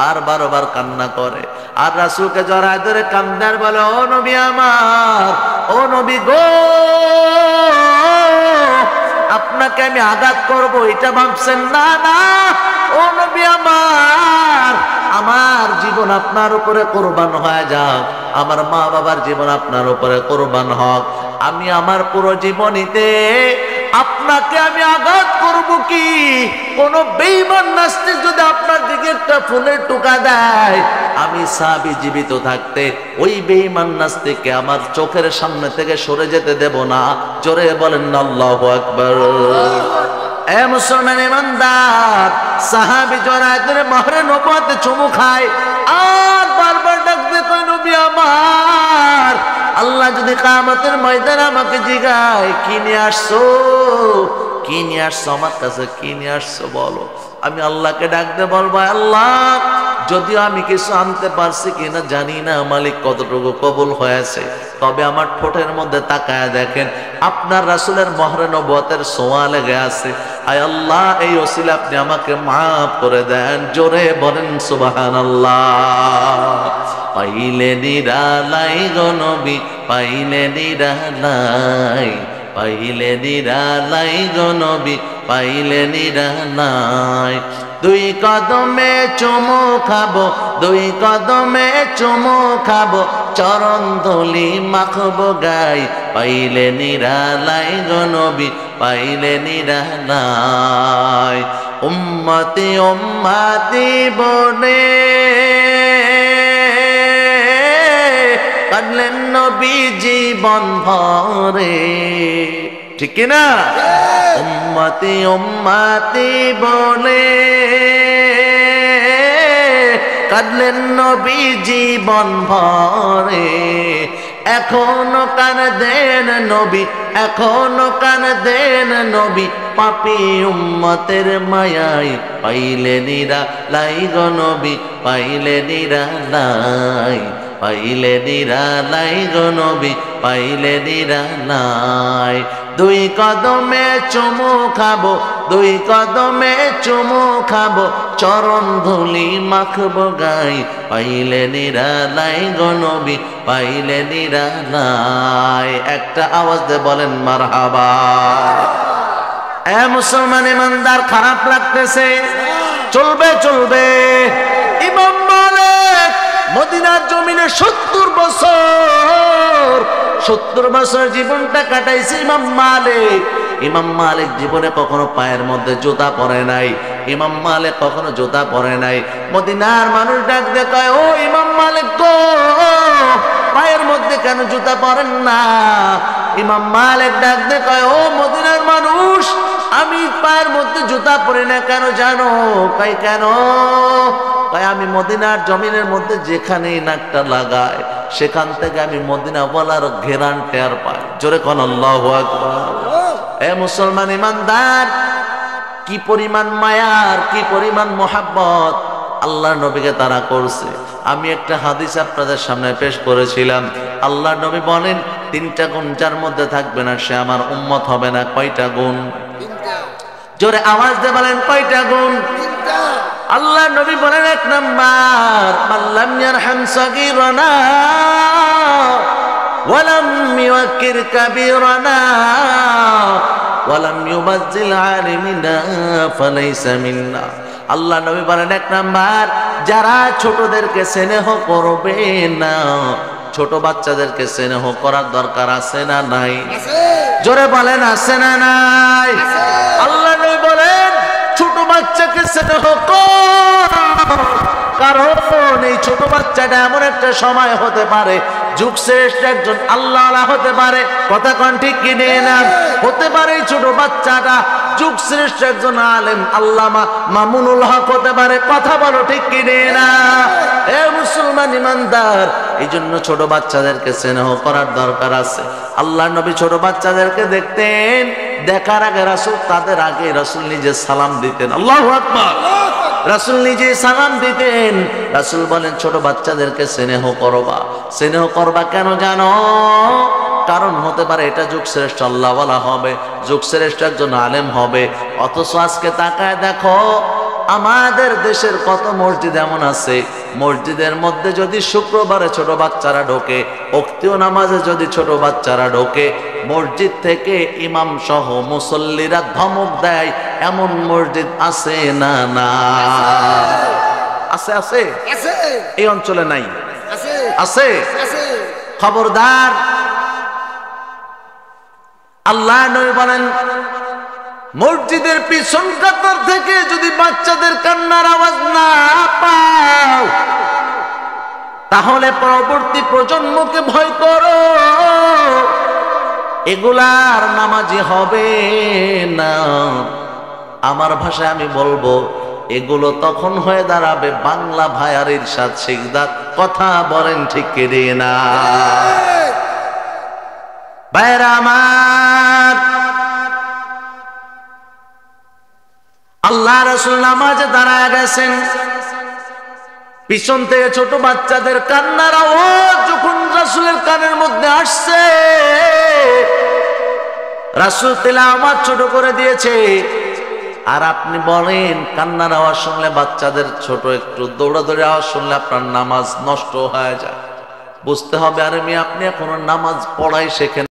আর বারবার কান্না করে। আর রাসূলকে জড়ায় ধরে কান্দার বলে, ও নবী আমার, ও নবী গো, আপনাকে আমি আঘাত করব এটা ভাবছেন না? না, ও নবী আমার, আমার জীবন আপনার উপরে কোরবান হয়ে যাক, আমার মা বাবার জীবন আপনার উপরে কোরবান হোক। আমি আমার পুরো জীবনীতে আপনাকে আমি আঘাত করব কি? কোন বেঈমান নাস্তিক যদি আপনার দিকে একটা ফুলের টোকা দেয়, আমি সাহাবী জীবিত থাকতে ওই বেঈমান নাস্তিককে আমার চোখের সামনে থেকে সরে যেতে দেব না। জোরে বলেন না আল্লাহু আকবার। এ মুসলমান ইমানদার, সাহাবী জড়ায় ধরে মোহরে নবুয়তে চুমু খায় আর বারবার ডাকতে কয়, নবী আমার, আল্লাহ যদি কিয়ামতের ময়দানে আমাকে জিগায়, কি নিয়ে আসছো আমার কাছে, কি নিয়ে আসছো বলো? আমি আল্লাহকে ডাকতে বলবো, আল্লাহ, যদিও আমি কিছু আনতে পারছি কিনা জানি না, মালিক কতটুকু কবুল হয়েছে, তবে আমার ঠোঁটের মধ্যে তাকায় দেখেন আপনার রাসূলের মোহরে নবুয়তের ছোঁয়া লেগে আছে। আয় আল্লাহ, এই ওসিলা আপনি আমাকে মাফ করে দেন। জোরে বলেন সুবহানাল্লাহ। পাইলে নিরালাই গো নবী, পাইলে নিরালাই, পাইলে নিরালাই গো নবী, পাইলে নিরালাই। দুই কদমে চুমু খাবো, দুই কদমে চুমু খাবো, চরণ ধুলি মাখবো গাই, পাইলে নিরালাই গো নবী পাইলে নিরালাই। উম্মতি উম্মতি বনে কাঁদলেন নবী জীবন ভরে, ঠিক কিনা? উম্মতি উম্মতি বলে কাঁদলেন নবী জীবন ভরে। এখনো কান দেন নবী, এখনো কান দেন নবী পাপী উম্মতের মায়ায় পাইলে নিরালাই গো নবী পাইলে নিরালাই। পাইলে নিরালাই গো নবী পাইলে নিরালাই। দুই কদমে চুমু খাবো, দুই কদমে চুমু খাবো, চরণ ধুলি মাখবো গাই পাইলে নিরালাই গো নবী পাইলে নিরালাই। একটা আওয়াজ দিয়ে বলেন মারহাবা। এ মুসলমান ইমানদার, খারাপ লাগতেছে? চলবে চলবে। ইমাম মালিক মদিনার জমিনে 70 বছর, 70 বছর জীবনটা কাটাইছে ইমাম মালিক। ইমাম মালিক জীবনে কখনো পায়ের মধ্যে জুতা পরে নাই, ইমাম মালিক কখনো জুতা পরে নাই। মদিনার মানুষ ডাক দিয়ে কয়, ও ইমাম মালিক গো, পায়ের মধ্যে কেন জুতা পরেন না? ইমাম মালিক ডাক দিয়ে কয়, ও মদিনার মানুষ, আমি পায়ের মধ্যে জুতা পরি না কেন জানো? কয় কেন? কয় আমি মদিনার জমিনের মধ্যে যেখানেই নাকটা লাগায় সেখান থেকে আমি মদিনা বলার ঘেরান টের পাই। জোরে কোন আল্লাহু আকবার। এ মুসলমান ইমানদার, কি পরিমাণ মায়ার, কি পরিমাণ মোহাব্বত আল্লাহর নবীকে তারা করছে। আমি একটা হাদিস আপনাদের সামনে পেশ করেছিলাম। আল্লাহর নবী বলেন 3টা গুণ যার মধ্যে থাকবে না সে আমার উম্মত হবে না। কয়টা গুণ? জোরে আওয়াজ দিয়ে বলেন কয়টা গুণ? আল্লাহ নবী বলেন 1 নাম্বার, মাল্লাম ইয়ারহাম সাগীরানা ওয়ালাম ইউকির কাবীরানা ওয়ালাম ইউবাজ্জিল আলিমিনা ফালাইসা মিন্না। আল্লাহ নবী বলেন 1 নাম্বার, যারা ছোটদেরকে স্নেহ করবে না, ছোট বাচ্চাদেরকে স্নেহ করার দরকার আছে না নাই? জোরে বলেন আছে না নাই? আল্লাহ নবী বলেন ছোট বাচ্চাকে স্নেহ কর, কারণ এই ছোট বাচ্চাটা এমন একটা সময় হতে পারে যুগ শ্রেষ্ঠ একজন আল্লাহওয়ালা হতে পারে। কথা কোন ঠিক কি না? হতে পারে এই ছোট বাচ্চাটা যুগ শ্রেষ্ঠ একজন আলেম আল্লামা মামুনুল হক হতে পারে। কথা বলো ঠিক কি না? এ মুসলমান ইমানদার, এই জন্য ছোট বাচ্চাদেরকে স্নেহ করার দরকার আছে। আল্লাহ নবী ছোট বাচ্চাদেরকে দেখতেন, দেখার আগে রাসূল, তাদের আগে রাসূল নিজে সালাম দিতেন। আল্লাহু আকবার। রাসূল নিজে সালাম দিতেন। রাসূল বলেন ছোট বাচ্চাদেরকে স্নেহ করবা। স্নেহ করবা কেন জানো? কারণ হতে পারে এটা যুগ শ্রেষ্ঠ আল্লাহওয়ালা হবে, যুগ শ্রেষ্ঠ একজন আলেম হবে। অথচ আজকে তাকায় দেখো আমাদের দেশের কত মসজিদ এমন আছে, মসজিদের মধ্যে যদি শুক্রবারে ছোট বাচ্চারা ঢোকে, ওক্তীয় নামাজে যদি ছোট বাচ্চারা ঢোকে, মসজিদ থেকে ইমাম সহ মুসল্লিরা ধমক দেয়, এমন মসজিদ আছে না? না আছে? আছে? এই অঞ্চলে নাই? আছে? খবরদার। আল্লাহ নবী বলেন মসজিদের পিছন কাতার থেকে যদি বাচ্চাদের কান্নার আওয়াজ না পাও, তাহলে পরবর্তী প্রজন্মকে ভয় করো, এগুলার নামাজি হবে না। আমার ভাষায় আমি বলবো, এগুলো তখন হয়ে দাঁড়াবে বাংলা ভাইয়ার ইরশাদ শিকদার। কথা বলেন ঠিক কি না? ভাইরা আমার, আল্লাহ রাসূল নামাজে দাঁড়ায় গেছেন, পিছন থেকে ছোট বাচ্চাদের কান্নার আওয়াজ যখন রাসূলের কানের মধ্যে আসছে, রাসূল তিলাওয়াত ছোট করে দিয়েছে। আর আপনি বলেন কান্নার আওয়াজ শুনলে, বাচ্চাদের ছোট একটু দৌড়াদৌড়ি আওয়াজ শুনলে আপনার নামাজ নষ্ট হয়ে যায়। বুঝতে হবে, আরে মেয়ে আপনি এখনো নামাজ পড়াই শেখেন।